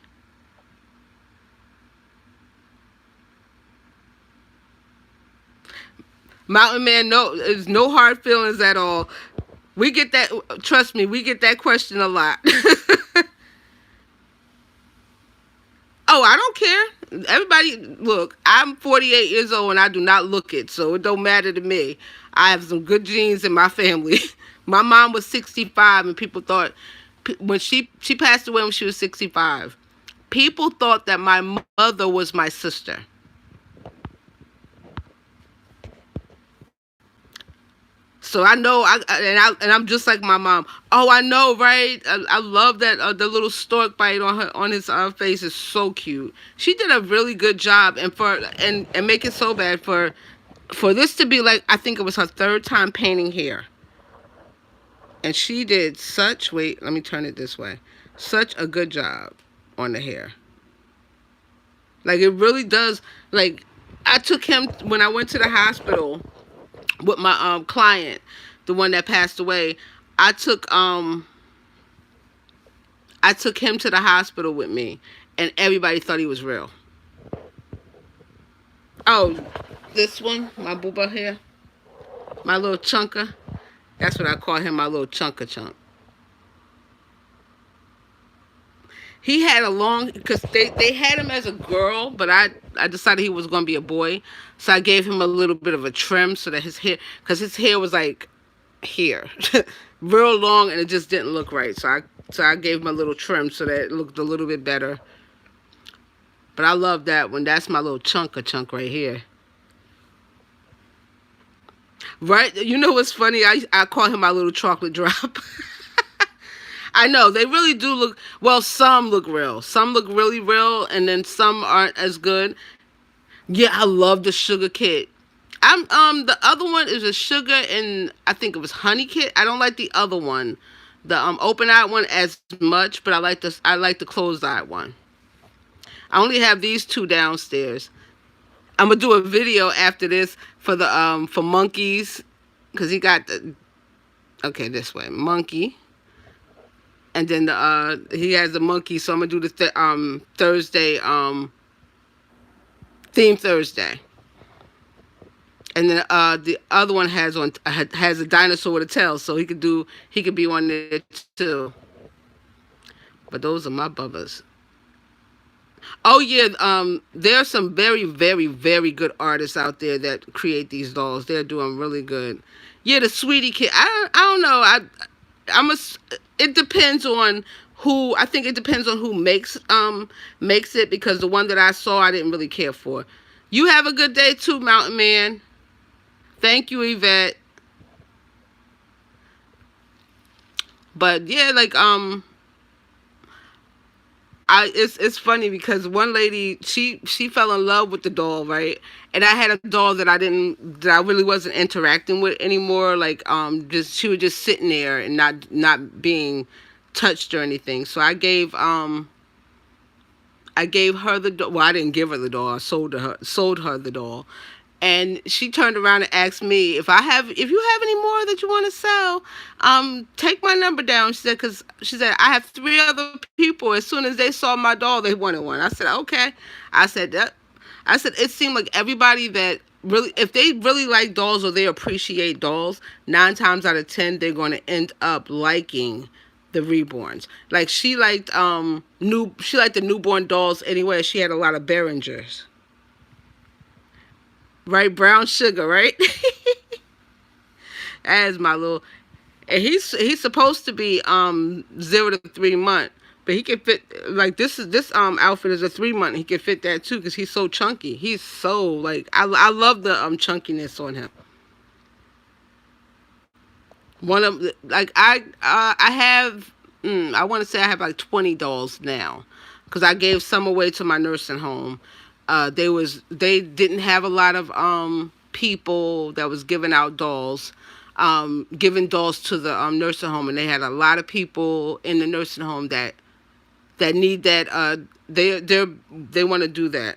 Mountain Man, no, there's no hard feelings at all. We get that, trust me, we get that question a lot. Oh, I don't care. Everybody, look, I'm 48 years old and I do not look it, so it don't matter to me. I have some good genes in my family. My mom was 65 and people thought, when she passed away when she was 65, people thought that my mother was my sister. So I know, I'm just like my mom. Oh, I know, right? I love that the little stork bite on his face is so cute. She did a really good job, and make it so bad for this to be like, I think it was her 3rd time painting hair, and she did such. Wait, let me turn it this way. Such a good job on the hair. Like it really does. Like I took him when I went to the hospital with my client, the one that passed away. I took him to the hospital with me, and everybody thought he was real. Oh, this one, my booba here, my little chunker. That's what I call him, my little chunker chunk. He had a long, because they had him as a girl, but I decided he was going to be a boy. So I gave him a little bit of a trim so that his hair, because his hair was like here, real long, and it just didn't look right. So I gave him a little trim so that it looked a little bit better. But I love that one. That's my little chunk right here. Right? You know what's funny? I call him my little chocolate drop. I know, they really do look, well, some look real. Some look really real, and then some aren't as good. Yeah, I love the sugar kit. The other one is a sugar and I think it was honey kit. I don't like the other one, the open-eyed one as much, but I like the closed-eyed one. I only have these 2 downstairs. I'm gonna do a video after this for the for monkeys, because he got the, okay, this way, monkey. And then he has a monkey, so I'm gonna do the Thursday theme Thursday. And then the other one has a dinosaur with a tail, so he could be on there too. But those are my bubbas. Oh yeah, there are some very, very, very good artists out there that create these dolls. They're doing really good. Yeah, the Sweetie Kid. I don't know. It depends on who. I think it depends on who makes it, because the one that I saw I didn't really care for. You have a good day too, Mountain Man. Thank you, Yvette. But yeah, like it's funny because one lady, she fell in love with the doll, right? And I had a doll that I really wasn't interacting with anymore. Like just she was just sitting there and not being touched or anything. So I gave her the doll. Well, I didn't give her the doll. I sold her the doll. And she turned around and asked me if you have any more that you want to sell, take my number down. She said, I have 3 other people. As soon as they saw my doll, they wanted one. I said, okay. I said it seemed like everybody that really, if they really like dolls or they appreciate dolls, 9 times out of 10, they're going to end up liking the reborns. Like she liked the newborn dolls anyway. She had a lot of Behringers. Right, brown sugar, right? As my little, and he's supposed to be 0 to 3 months, but he can fit, like this outfit is a 3 month. He can fit that too because he's so chunky. He's so like I love the chunkiness on him. One of like I have I want to say I have like 20 dolls now. because I gave some away to my nursing home. They didn't have a lot of people that was giving out dolls, giving dolls to the nursing home, and they had a lot of people in the nursing home that need that. They want to do that.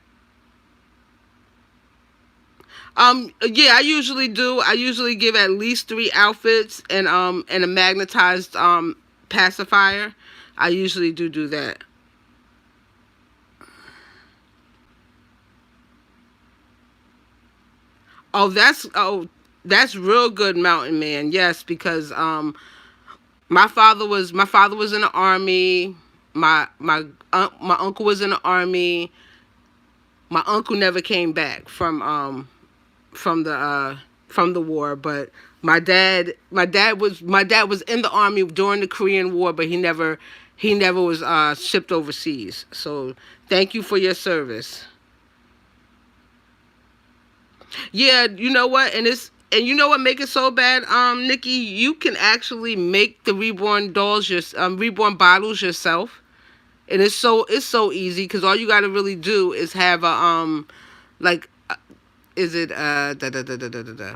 Yeah, I usually do. I usually give at least 3 outfits and a magnetized pacifier. I usually do that. Oh, that's real good, Mountain Man. Yes, because my father was in the army. My uncle was in the army. My uncle never came back from the war, but my dad was in the army during the Korean War, but he never was shipped overseas. So thank you for your service. Yeah, you know what? And you know what make it so bad, Nikki? You can actually make the reborn dolls, reborn bottles yourself, and it's so easy because all you got to really do is have a like is it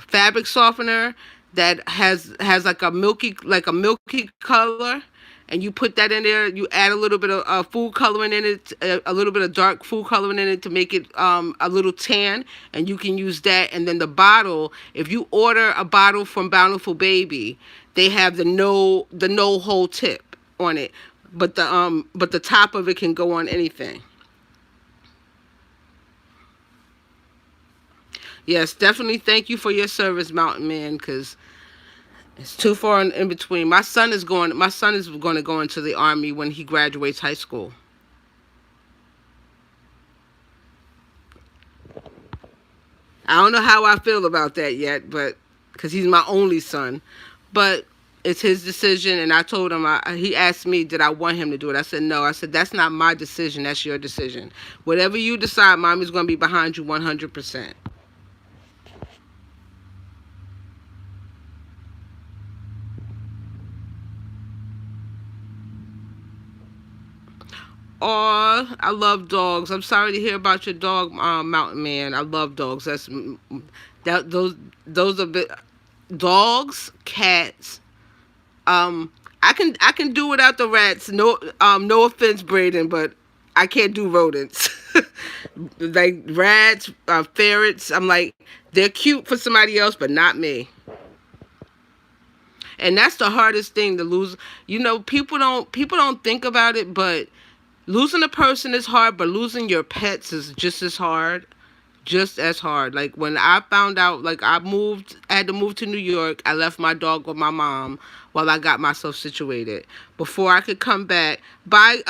fabric softener that has like a milky color, and you put that in there. You add a little bit of food coloring in it, a little bit of dark food coloring in it to make it a little tan, and you can use that. And then the bottle, if you order a bottle from Bountiful Baby, they have the no hole tip on it, but the top of it can go on anything. Yes, definitely. Thank you for your service, Mountain Man, because it's too far in between. My son is going to go into the army when he graduates high school. I don't know how I feel about that yet, but because he's my only son, but it's his decision. And I told him, he asked me, did I want him to do it? I said no. I said that's not my decision. That's your decision. Whatever you decide, mommy's going to be behind you 100%. Oh, I love dogs. I'm sorry to hear about your dog, Mountain Man. I love dogs. That those are dogs, cats. Um, I can do without the rats. No offense, Braden, but I can't do rodents. Like rats, ferrets. I'm like they're cute for somebody else, but not me. And that's the hardest thing to lose. People don't think about it, but losing a person is hard, but losing your pets is just as hard. Just as hard. Like when I found out, like I had to move to New York. I left my dog with my mom while I got myself situated before I could come back. Bye,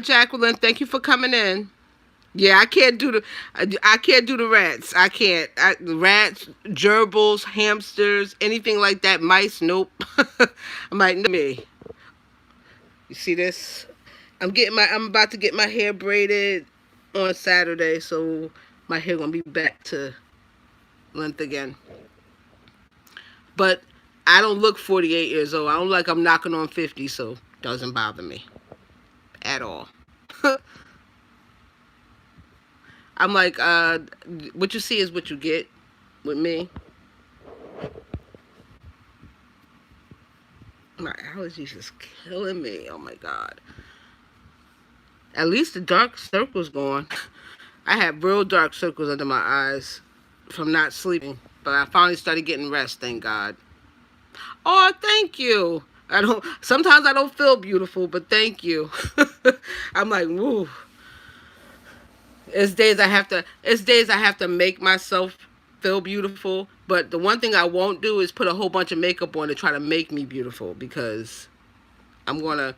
Jacqueline. Thank you for coming in. Yeah, I can't do the rats. I can't. The rats, gerbils, hamsters, anything like that. Mice, nope. I'm like, no, me. You see this? I'm about to get my hair braided on Saturday, so my hair gonna be back to length again. But I don't look 48 years old. I don't like I'm knocking on 50, so doesn't bother me at all. I'm like, what you see is what you get with me. My allergies is killing me. Oh my god. At least the dark circles gone. I had real dark circles under my eyes from not sleeping, but I finally started getting rest. Thank God. Oh, thank you. Sometimes I don't feel beautiful, but thank you. I'm like, woo. It's days I have to make myself feel beautiful. But the one thing I won't do is put a whole bunch of makeup on to try to make me beautiful because I'm gonna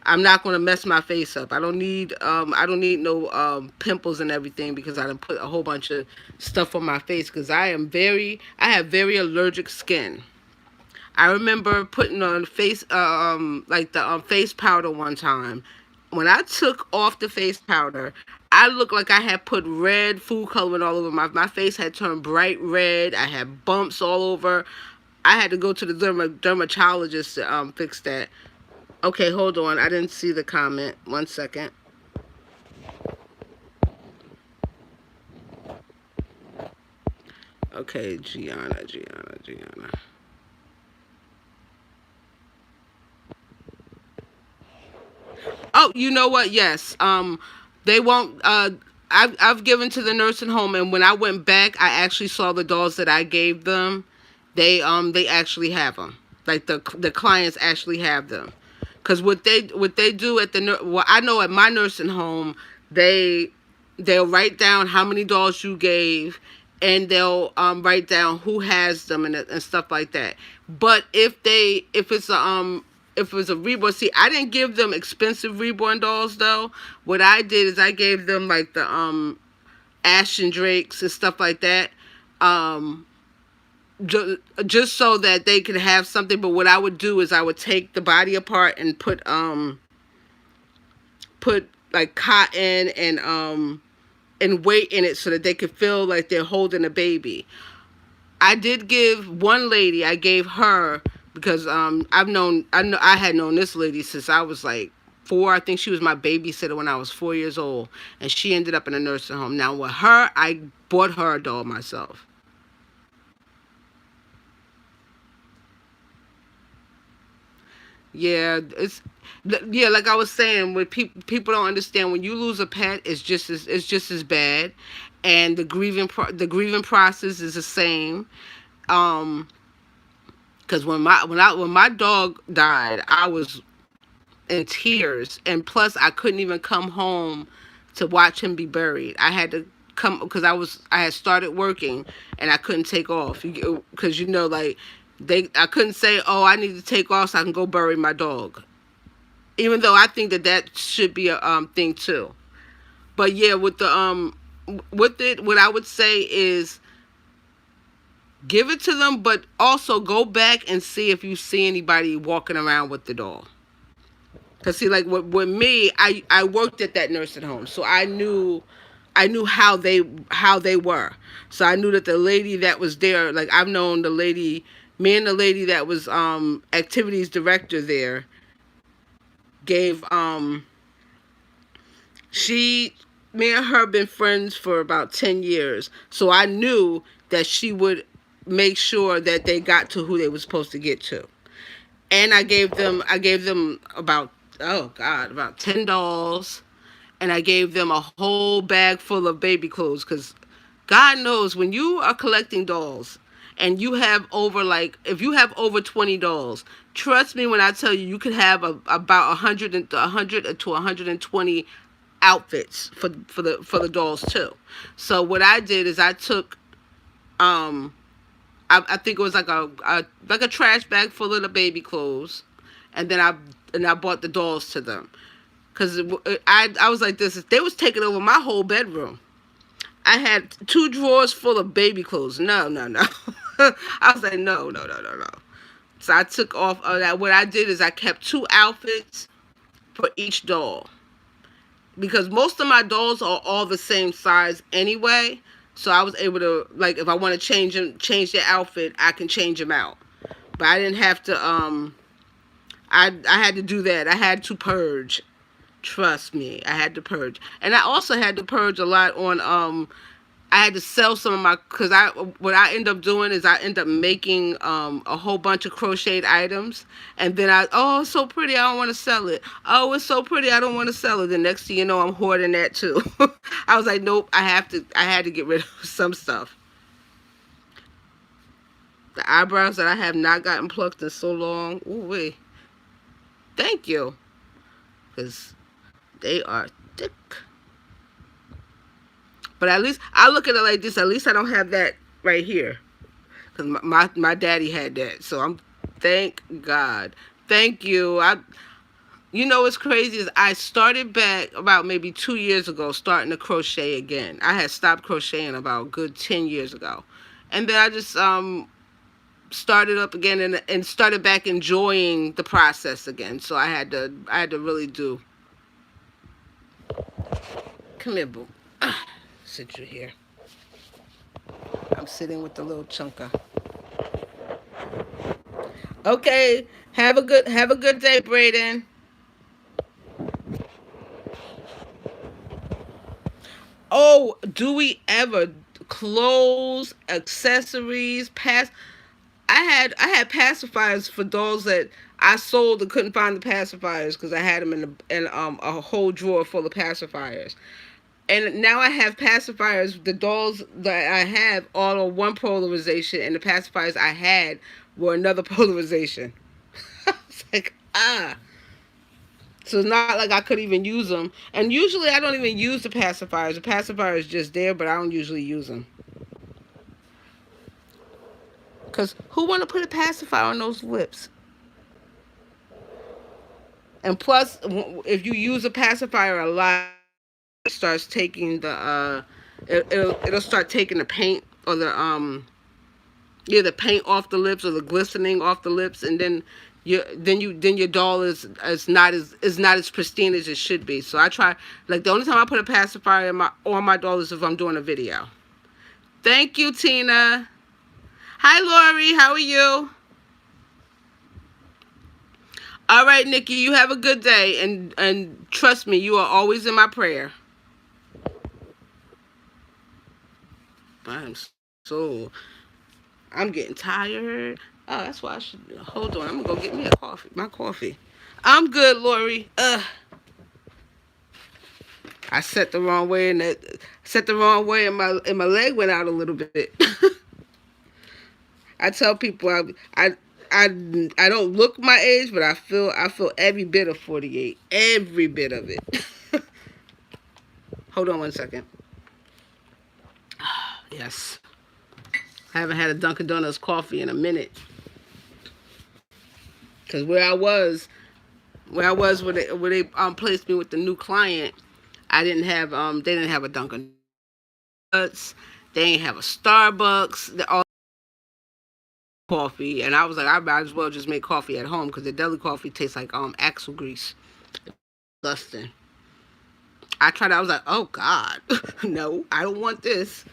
I'm not gonna mess my face up. I don't need no pimples and everything because I done put a whole bunch of stuff on my face because I have very allergic skin. I remember putting on face like the face powder one time. When I took off the face powder, I looked like I had put red food coloring all over my face had turned bright red. I had bumps all over. I had to go to the dermatologist to fix that. Okay, hold on. I didn't see the comment. One second. Okay, Gianna. Oh, you know what? Yes. They won't. I've given to the nursing home, and when I went back, I actually saw the dolls that I gave them. They actually have them. Like the clients actually have them. Cause what they do at well, I know at my nursing home, they they'll write down how many dolls you gave, and they'll write down who has them and stuff like that. But if it's a reborn, see, I didn't give them expensive reborn dolls though. What I did is I gave them like the Ashton Drakes and stuff like that. Um, just so that they could have something. But what I would do is I would take the body apart and put like cotton and weight in it so that they could feel like they're holding a baby. I did give one lady, I gave her because I had known this lady since I was like 4. I think she was my babysitter when I was 4 years old, and she ended up in a nursing home. Now with her, I bought her a doll myself. Yeah, yeah, like I was saying, when people don't understand, when you lose a pet, it's just as bad, and the grieving process is the same. Um, because when my dog died, I was in tears, and plus I couldn't even come home to watch him be buried. I had to come because I had started working, and I couldn't take off because like I couldn't say, oh, I need to take off so I can go bury my dog, even though I think that should be a thing too. But yeah, with it, what I would say is give it to them, but also go back and see if you see anybody walking around with the dog. Cause see, like with me, I worked at that nursing home, so I knew how they were. So I knew that the lady that was there, like I've known the lady, me and the lady that was activities director there, gave she me and her been friends for about 10 years. So I knew that she would make sure that they got to who they were supposed to get to. And I gave them about, oh God, about 10 dolls, and I gave them a whole bag full of baby clothes cuz God knows when you are collecting dolls and you have over, like, if you have over 20 dolls, trust me when I tell you, you could have about 100 to 120 outfits for the dolls too. So what I did is I took um I think it was like a trash bag full of the baby clothes, and then I bought the dolls to them because I was like this. They was taking over my whole bedroom. I had 2 drawers full of baby clothes. No, no, no. I was like, no, no, no, no, no. So I took off that. What I did is I kept 2 outfits for each doll because most of my dolls are all the same size anyway. So I was able to, like, if I want to change their outfit, I can change them out. But I didn't have to. I had to do that. I had to purge. Trust me, I had to purge, and I also had to purge a lot on. I had to sell some of my, because what I end up doing is I end up making a whole bunch of crocheted items, and then oh, it's so pretty, I don't want to sell it. Oh, it's so pretty, I don't want to sell it. The next thing you know, I'm hoarding that too. I was like, nope, I had to get rid of some stuff. The eyebrows that I have not gotten plucked in so long. Ooh wee. Thank you, because they are thick. But at least I look at it like this. At least I don't have that right here, because my daddy had that. So thank God. Thank you. What's crazy is I started back about maybe 2 years ago, starting to crochet again. I had stopped crocheting about a good 10 years ago, and then I just started up again and started back enjoying the process again. So I had to really do. Come here, boo. Sit you here. I'm sitting with the little chunker. Okay, have a good day, Brayden. Oh, do we ever? clothes, accessories, I had pacifiers for dolls that I sold and couldn't find the pacifiers because I had them in a whole drawer full of pacifiers. And now I have pacifiers. The dolls that I have all on one polarization, and the pacifiers I had were another polarization. It's like, ah. So it's not like I could even use them. And usually I don't even use the pacifiers. The pacifier is just there, but I don't usually use them. Because who want to put a pacifier on those lips? And plus, if you use a pacifier a lot, it starts taking it'll start taking the paint or the paint off the lips or the glistening off the lips, and then your doll is not as pristine as it should be. So I try, like, the only time I put a pacifier on my doll is if I'm doing a video. Thank you, Tina. Hi, Lori. How are you? All right, Nikki. You have a good day, and trust me, you are always in my prayer. I'm getting tired. Oh, that's why I should hold on. I'm gonna go get me my coffee. I'm good, Lori. I set the wrong way, and my leg went out a little bit. I tell people I don't look my age, but I feel every bit of 48, every bit of it. Hold on one second. Yes, I haven't had a Dunkin' Donuts coffee in a minute. Cause where I was when they placed me with the new client, they didn't have a Dunkin' Donuts, they didn't have a Starbucks, all coffee, and I was like, I might as well just make coffee at home because the deli coffee tastes like axle grease. Disgusting. I tried. I was like, oh God, no, I don't want this.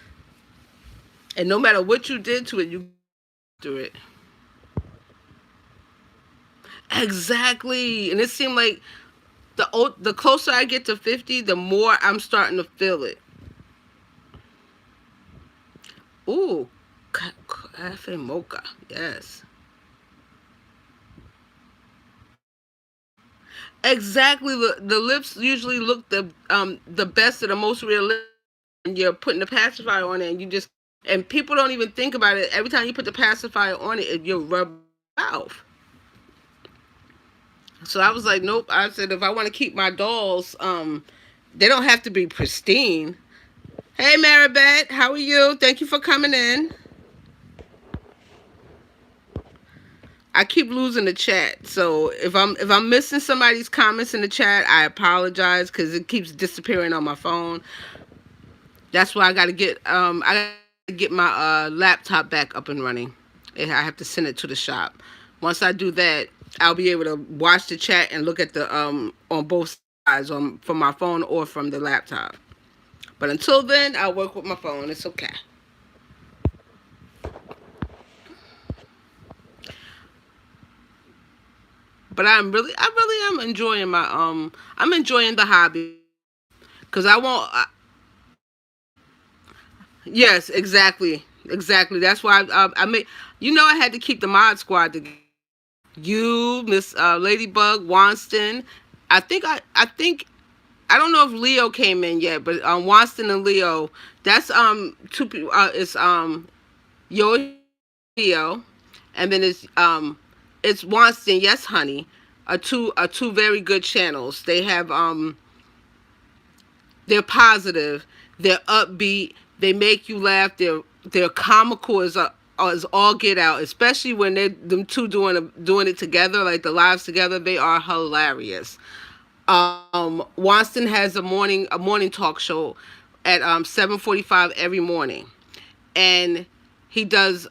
And no matter what you did to it, you do it. Exactly. And it seemed like the closer I get to 50, the more I'm starting to feel it. Ooh, cafe mocha. Yes. Exactly. The lips usually look the best or the most realistic. And you're putting the pacifier on it, and and people don't even think about it. Every time you put the pacifier on it, you'll rub out. So I was like, nope. I said, if I want to keep my dolls, they don't have to be pristine. Hey, Maribeth, how are you? Thank you for coming in. I keep losing the chat, so if I'm missing somebody's comments in the chat, I apologize because it keeps disappearing on my phone. That's why I gotta get my laptop back up and running. I have to send it to the shop. Once I do that, I'll be able to watch the chat and look at the on both sides, from my phone or from the laptop. But until then, I'll work with my phone. It's okay. But I really am enjoying I'm enjoying the hobby because I won't. Yes, exactly. That's why I made. I had to keep the mod squad together. You, Miss Ladybug, Wonston. I think I don't know if Leo came in yet, but Wonston and Leo. That's two people. It's Yo Leo, and then it's Wonston. Yes, honey. Are two very good channels. They have they're positive. They're upbeat. They make you laugh. They're comical as all get out. Especially when they them two doing it together, like the lives together. They are hilarious. Wonston has a morning talk show at 7:45 every morning, and he does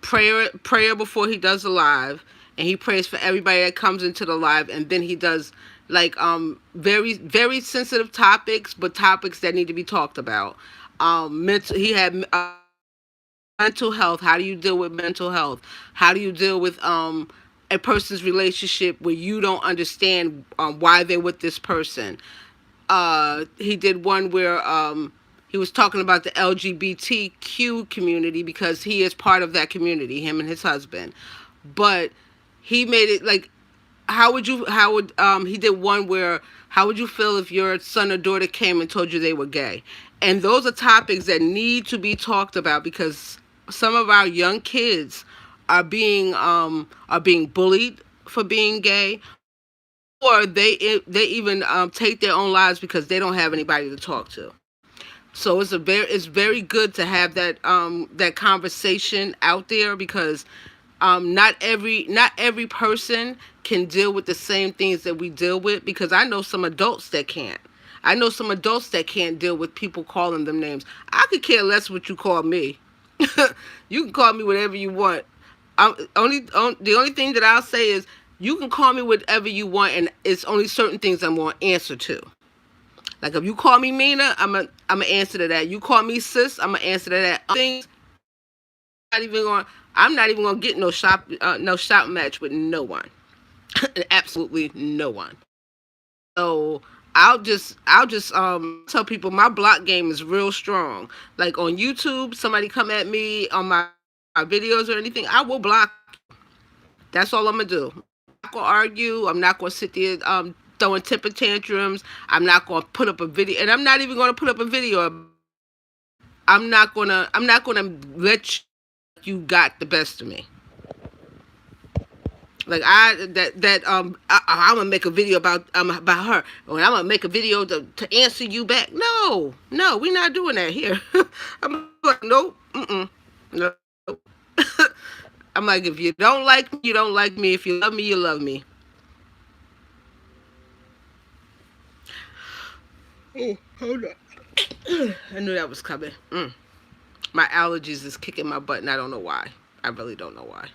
prayer before he does the live, and he prays for everybody that comes into the live, and then he does like very very sensitive topics, but topics that need to be talked about. He had mental health. How do you deal with mental health? How do you deal with a person's relationship where you don't understand why they're with this person? He did one where he was talking about the LGBTQ community because he is part of that community, him and his husband. But he made it like, he did one where, how would you feel if your son or daughter came and told you they were gay? And those are topics that need to be talked about, because some of our young kids are being bullied for being gay, or they even take their own lives because they don't have anybody to talk to. So it's very good to have that conversation out there, because not every person can deal with the same things that we deal with, because I know some adults that can't. I know some adults that can't deal with people calling them names. I could care less what you call me. You can call me whatever you want. The only thing that I'll say is, you can call me whatever you want, and it's only certain things I'm going to answer to. Like, if you call me Mina, I'm a answer to that. You call me sis, I'm gonna answer to that. Things I'm not even gonna get no shop match with no one. Absolutely no one. So I'll just tell people my block game is real strong. Like on YouTube, somebody come at me on my videos or anything, I will block. That's all I'm gonna do. I'm not gonna argue. I'm not gonna sit there throwing temper tantrums. I'm not gonna put up a video, and I'm not even gonna put up a video. I'm not gonna let you got the best of me. Like I'm gonna make a video about her, or I'm gonna make a video to answer you back. No, we're not doing that here. I'm like, nope, no. I'm like, if you don't like me, you don't like me. If you love me, you love me. Oh, hold on. I knew that was coming. My allergies is kicking my butt, and I don't know why. I really don't know why.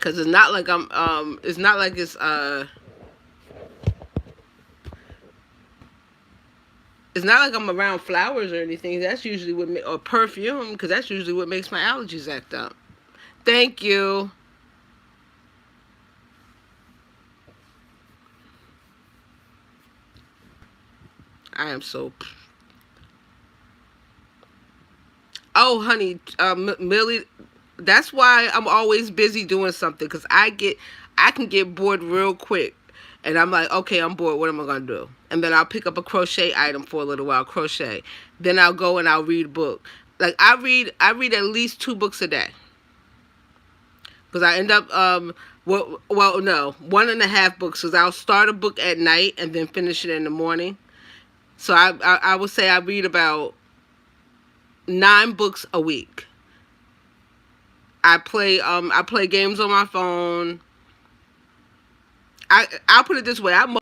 Cause it's not like it's not like it's not like I'm around flowers or anything. That's usually or perfume, because that's usually what makes my allergies act up. Thank you. I am so. Oh, honey, Millie. That's why I'm always busy doing something, because I can get bored real quick, and I'm like, okay, I'm bored. What am I gonna do? And then I'll pick up a crochet item for a little while, crochet. Then I'll go and I'll read a book. Like I read at least 2 books a day, because I end up no, 1.5 books, because I'll start a book at night and then finish it in the morning. So I would say I read about 9 books a week. I play games on my phone. I'll put it this way. I'm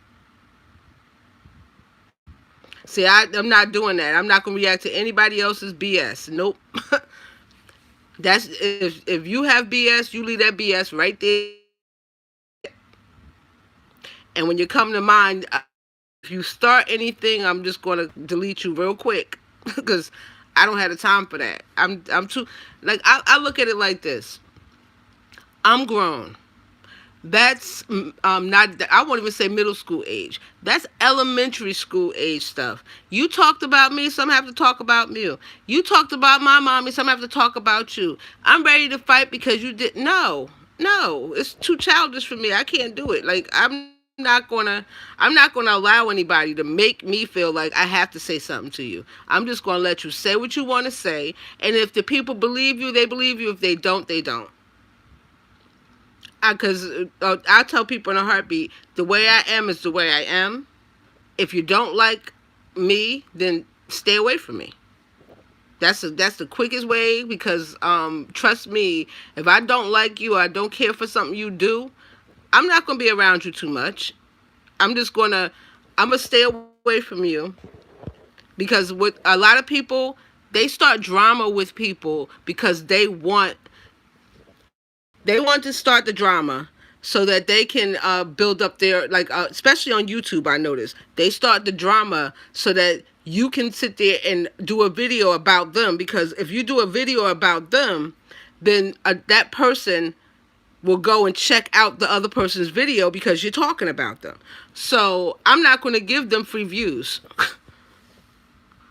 not doing that. I'm not gonna react to anybody else's BS. Nope. That's if you have BS, you leave that BS right there. And when you come to mind, if you start anything, I'm just gonna delete you real quick, because I don't have the time for that. I'm too, like, I look at it like this. I'm grown. That's not, I won't even say middle school age. That's elementary school age stuff. You talked about me, so I'm gonna have to talk about you. You talked about my mommy, so I'm gonna have to talk about you. I'm ready to fight because you did. No, it's too childish for me. I can't do it. Like, I'm not gonna allow anybody to make me feel like I have to say something to you. I'm just gonna let you say what you want to say, and if the people believe you, they believe you. If they don't, they don't. Because I tell people in a heartbeat, the way I am is the way I am. If you don't like me, then stay away from me. That's the quickest way, because trust me, if I don't like you or I don't care for something you do, I'm not going to be around you too much. I'm going to stay away from you, because with a lot of people, they start drama with people because they want to start the drama so that they can build up their, like, especially on YouTube, I notice. They start the drama so that you can sit there and do a video about them, because if you do a video about them, then that person will go and check out the other person's video because you're talking about them. So I'm not going to give them free views.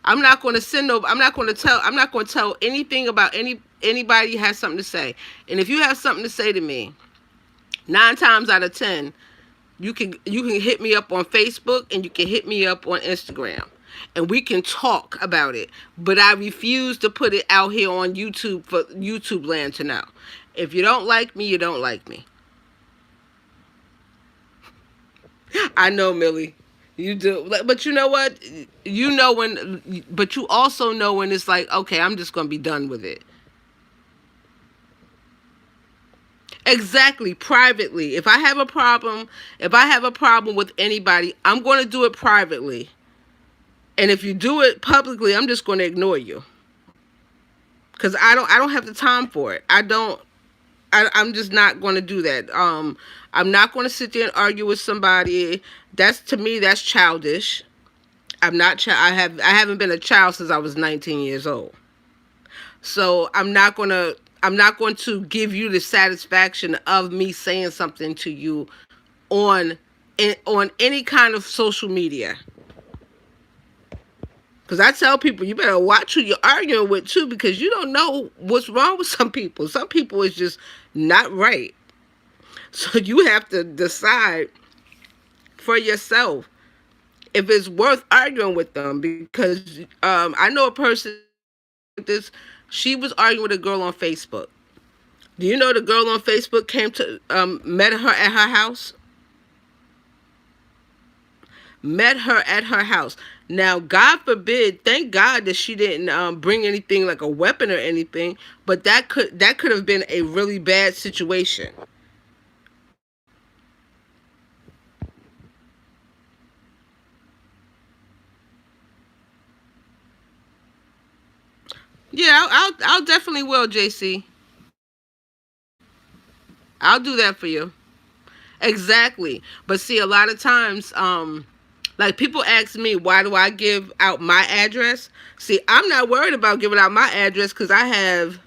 I'm not going to send no. I'm not going to tell. I'm not going to tell anything about anybody has something to say. And if you have something to say to me, 9 times out of 10, you can hit me up on Facebook and you can hit me up on Instagram, and we can talk about it. But I refuse to put it out here on YouTube for YouTube land to know. If you don't like me, you don't like me. I know, Millie. You do, but you know what? You know when, but you also know when it's like, okay, I'm just gonna be done with it. Exactly, privately. If I have a problem with anybody, I'm going to do it privately. And if you do it publicly, I'm just going to ignore you. Cuz I don't have the time for it. I'm just not going to do that. I'm not going to sit there and argue with somebody. That's, to me, that's childish. I haven't been a child since I was 19 years old. So I'm not going to give you the satisfaction of me saying something to you on on any kind of social media. Because I tell people, you better watch who you're arguing with too, because you don't know what's wrong with some people. Some people is just not right. So you have to decide for yourself if it's worth arguing with them. Because I know a person like this. She was arguing with a girl on Facebook. Do you know the girl on Facebook came to met her at her house? Met her at her house. Now, God forbid, thank God that she didn't bring anything like a weapon or anything, but that could have been a really bad situation. Yeah, I'll definitely will, JC. I'll do that for you. Exactly. But see, a lot of times, like people ask me, why do I give out my address? See, I'm not worried about giving out my address because I have,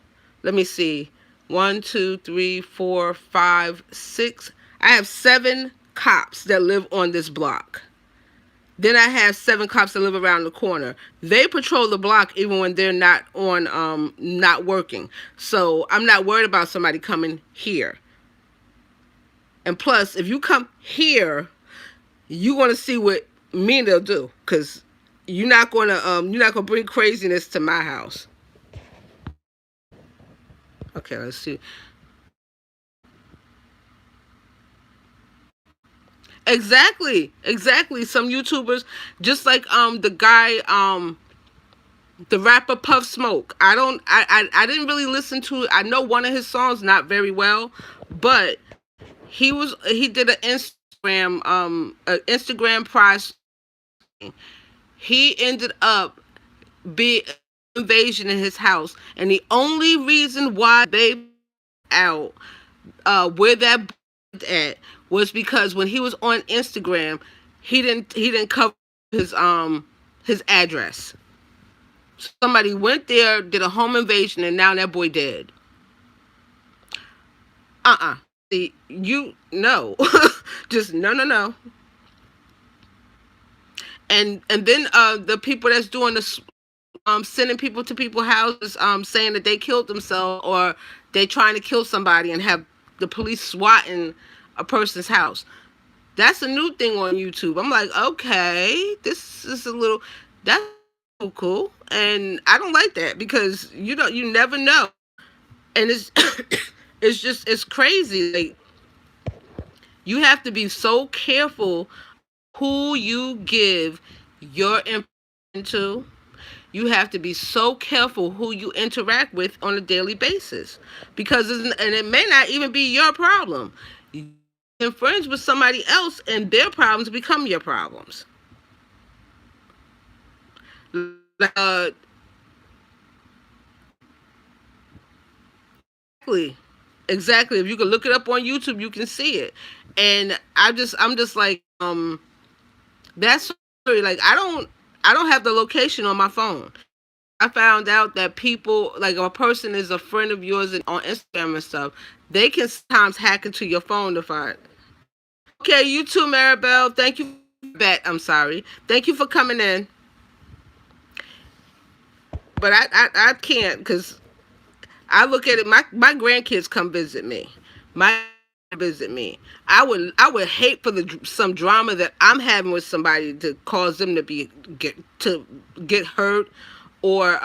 let me see, 1, 2, 3, 4, 5, 6. I have 7 cops that live on this block. Then I have 7 cops that live around the corner. They patrol the block even when they're not working. So I'm not worried about somebody coming here. And plus, if you come here, you want to see what me and they'll do, because you're not gonna bring craziness to my house. Okay, let's see. Exactly. Some YouTubers, just like the guy, the rapper Puff Smoke. I didn't really listen to it. I know one of his songs not very well, but he did an Instagram prize. He ended up being invasion in his house, and the only reason why they out where that at was because when he was on Instagram, he didn't cover his address. Somebody went there, did a home invasion, and now that boy dead. See, you no, just no. And then the people that's doing this, sending people to people's houses, saying that they killed themselves or they trying to kill somebody and have the police swatting a person's house. That's a new thing on YouTube. I'm like, okay, this is that's cool, and I don't like that because you never know, and it's it's crazy. Like, you have to be so careful who you give your information to. You have to be so careful who you interact with on a daily basis, because it may not even be your problem. You can friends with somebody else, and their problems become your problems. Uh, exactly. If you can look it up on YouTube, you can see it. And I'm just like, that's like I don't have the location on my phone. I found out that people, like a person is a friend of yours on Instagram and stuff, they can sometimes hack into your phone to find. Okay, you too, Maribel. Thank you. Bet I'm sorry. Thank you for coming in. but I can't because I look at it. My grandkids come visit me. My visit me. I would hate for the some drama that I'm having with somebody to cause them to get hurt or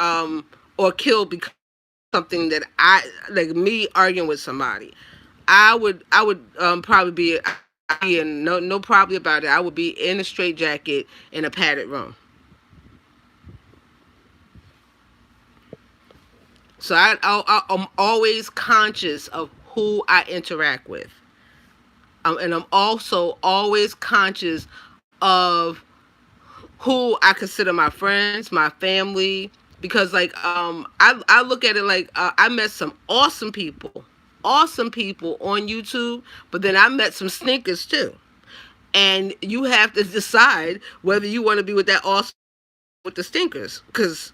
killed because of something that I like me arguing with somebody. I would probably be in no probably about it. I would be in a straight jacket in a padded room. So I'm always conscious of who I interact with. And I'm also always conscious of who I consider my friends, my family, because like I look at it like I met some awesome people on YouTube, but then I met some stinkers too, and you have to decide whether you want to be with that awesome with the stinkers, because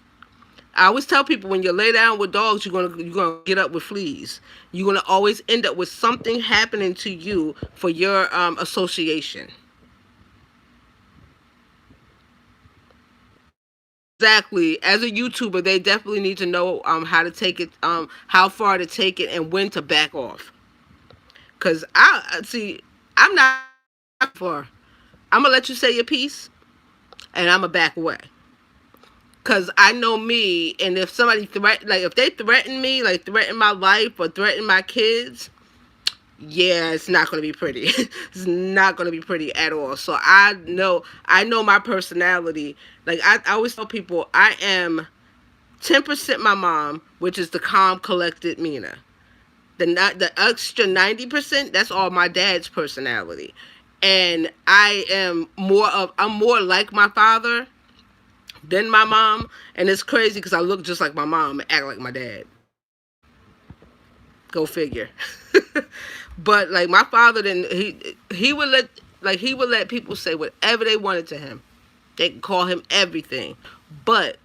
I always tell people when you lay down with dogs, you're gonna get up with fleas. You're gonna always end up with something happening to you for your association. Exactly. As a YouTuber, they definitely need to know how to take it, how far to take it, and when to back off. Cause I see, I'm not for. I'm gonna let you say your piece, and I'm gonna back away. Cause I know me, and if somebody like if they threaten me, like threaten my life or threaten my kids, yeah, it's not gonna be pretty. It's not gonna be pretty at all. So I know my personality. Like I always tell people, I am 10% my mom, which is the calm, collected Mina. The extra 90%, that's all my dad's personality. And I'm more like my father than my mom. And it's crazy because I look just like my mom and act like my dad. Go figure. But like my father didn't he would let people say whatever they wanted to him. They could call him everything. But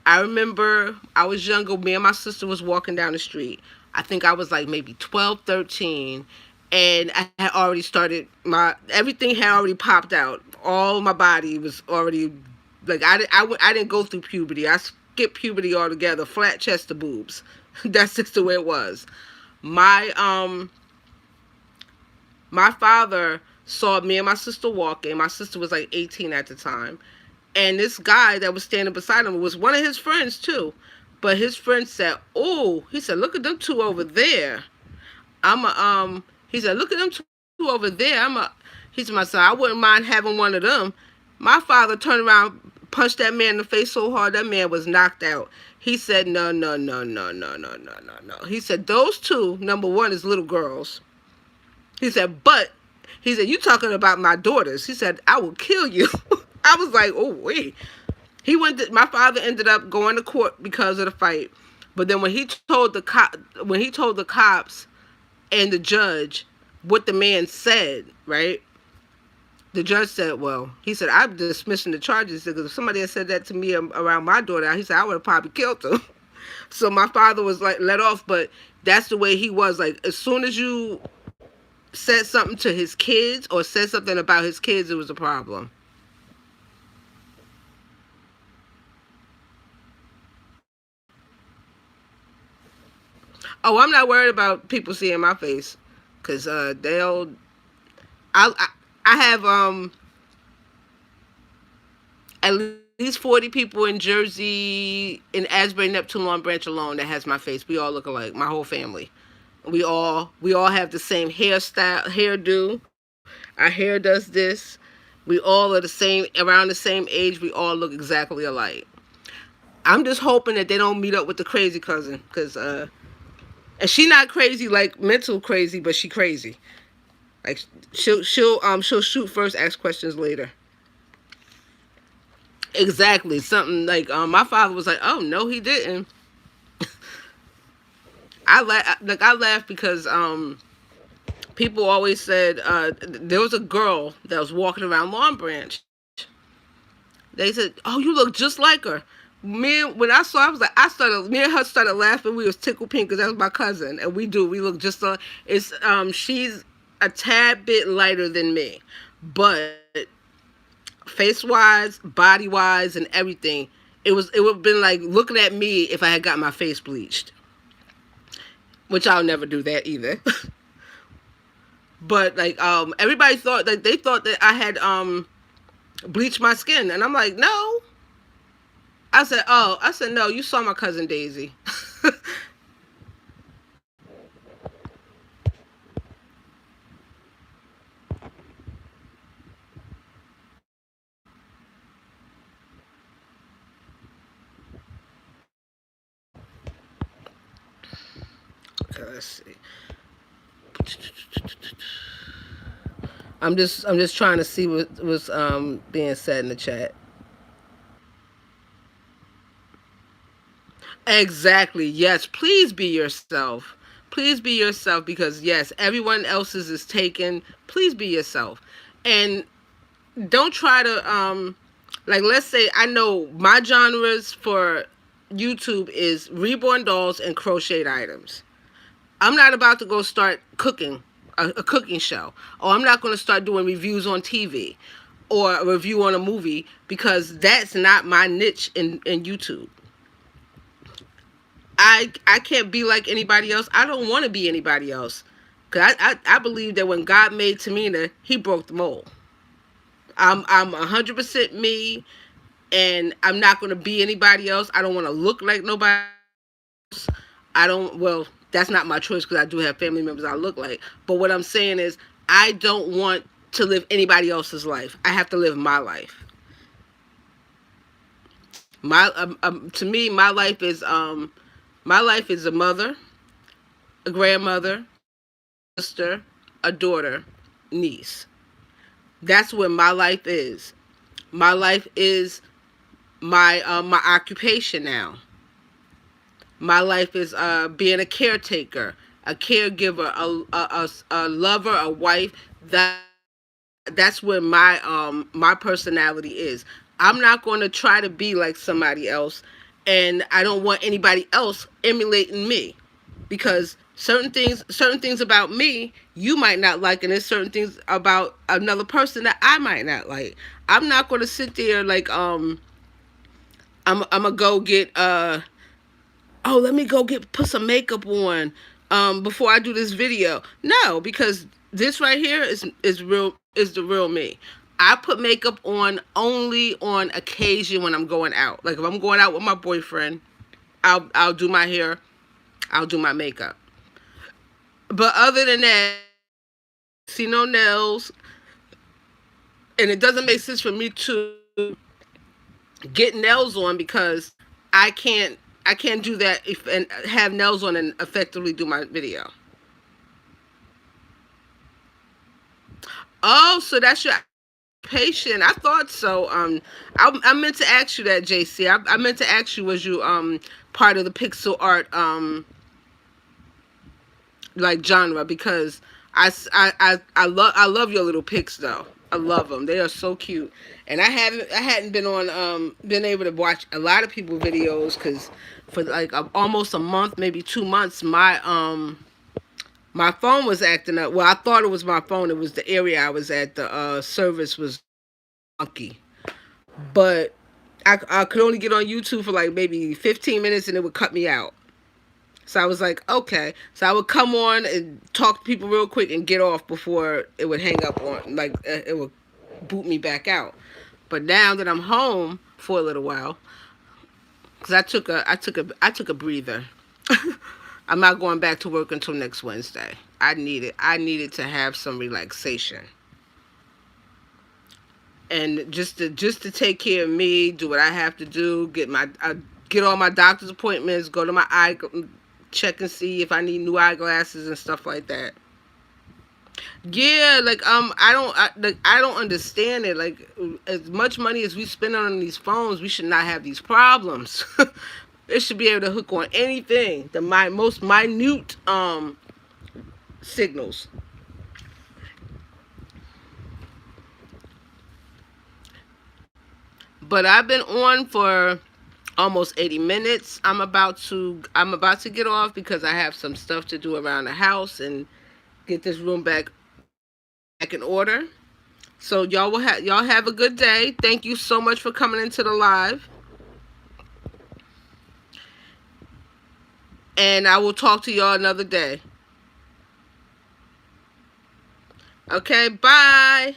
I remember I was younger, me and my sister was walking down the street. I think I was like maybe 12, 13, and I had already started everything had already popped out. All my body was already like I didn't go through puberty. I skipped puberty altogether. Flat chested boobs. That's just the way it was. My my father saw me and my sister walking. My sister was like 18 at the time. And this guy that was standing beside him was one of his friends too. But his friend said, "Oh," he said, "look at them two over there. He said, look at them two over there. He said, my son, I wouldn't mind having one of them." My father turned around, punched that man in the face so hard that man was knocked out. He said, "No, no, no, no, no, no, no, no, no." He said, "Those two, number one, is little girls." He said, "But," he said, "you talking about my daughters." He said, "I will kill you." I was like, "Oh, wait." My father ended up going to court because of the fight. But then when he told the cops and the judge what the man said, right? The judge said, "Well," he said, "I'm dismissing the charges because if somebody had said that to me around my daughter," he said, "I would have probably killed him." So my father was like let off, but that's the way he was. Like as soon as you said something to his kids or said something about his kids, it was a problem. Oh, I'm not worried about people seeing my face, cause they'll. I I have at least 40 people in Jersey, in Asbury, Neptune, Long Branch alone that has my face. We all look alike. My whole family. We all have the same hairdo. Our hair does this. We all are the same, around the same age. We all look exactly alike. I'm just hoping that they don't meet up with the crazy cousin, cause and she not crazy like mental crazy, but she crazy. Like she'll shoot first, ask questions later. Exactly. Something like my father was like, "Oh no, he didn't." I laughed because people always said there was a girl that was walking around Long Branch. They said, "Oh, you look just like her." When I saw, I was like, me and her started laughing. We was tickled pink because that was my cousin, and we look just like. It's she's a tad bit lighter than me, but face wise, body wise, and everything, it would have been like looking at me if I had got my face bleached, which I'll never do that either. But like everybody thought that they thought that I had bleached my skin, and I'm like, no. I said no, you saw my cousin Daisy. Okay, let's see. I'm just trying to see what was being said in the chat. Exactly. Yes. Please be yourself. Please be yourself, because yes, everyone else's is taken. Please be yourself. And don't try to like, let's say I know my genres for YouTube is reborn dolls and crocheted items. I'm not about to go start cooking a cooking show, or I'm not going to start doing reviews on TV or a review on a movie, because that's not my niche in YouTube. I can't be like anybody else. I don't want to be anybody else. Cause I believe that when God made Tamina, He broke the mold. I'm 100% me, and I'm not gonna be anybody else. I don't want to look like nobody else. I don't. Well, that's not my choice, because I do have family members I look like. But what I'm saying is, I don't want to live anybody else's life. I have to live my life. My to me, my life is a mother, a grandmother, sister, a daughter, niece. That's what my life is. My life is my occupation now. My life is being a caretaker, a caregiver, a lover, a wife. That's what my personality is. I'm not going to try to be like somebody else, and I don't want anybody else emulating me, because certain things about me you might not like, and there's certain things about another person that I might not like. I'm not going to sit there like I'm gonna go get oh, let me go get put some makeup on before I do this video. No, because this right here is real, is the real me. I put makeup on only on occasion when I'm going out. Like if I'm going out with my boyfriend, I'll do my hair, I'll do my makeup. But other than that, see no nails, and it doesn't make sense for me to get nails on, because I can't do that if and have nails on and effectively do my video. Oh, so that's your patient. I thought so. I meant to ask you that, JC. I meant to ask you, was you part of the pixel art like genre, because I love your little pics though. I love them. They are so cute. And I hadn't been on been able to watch a lot of people videos, because for like almost a month, maybe 2 months, my phone was acting up. Well, I thought it was my phone. It was the area I was at. The service was funky. But I could only get on YouTube for like maybe 15 minutes, and it would cut me out. So I was like, okay. So I would come on and talk to people real quick and get off before it would hang up on, like it would boot me back out. But now that I'm home for a little while, because I took a breather. I'm not going back to work until next Wednesday. I needed to have some relaxation. And just to take care of me, do what I have to do, get all my doctor's appointments, go to my eye, check and see if I need new eyeglasses and stuff like that. Yeah, like I don't understand it. Like as much money as we spend on these phones, we should not have these problems. It should be able to hook on anything, the most minute signals. But I've been on for almost 80 minutes. I'm about to get off, because I have some stuff to do around the house and get this room back in order. So y'all have a good day. Thank you so much for coming into the live. And I will talk to y'all another day. Okay, bye.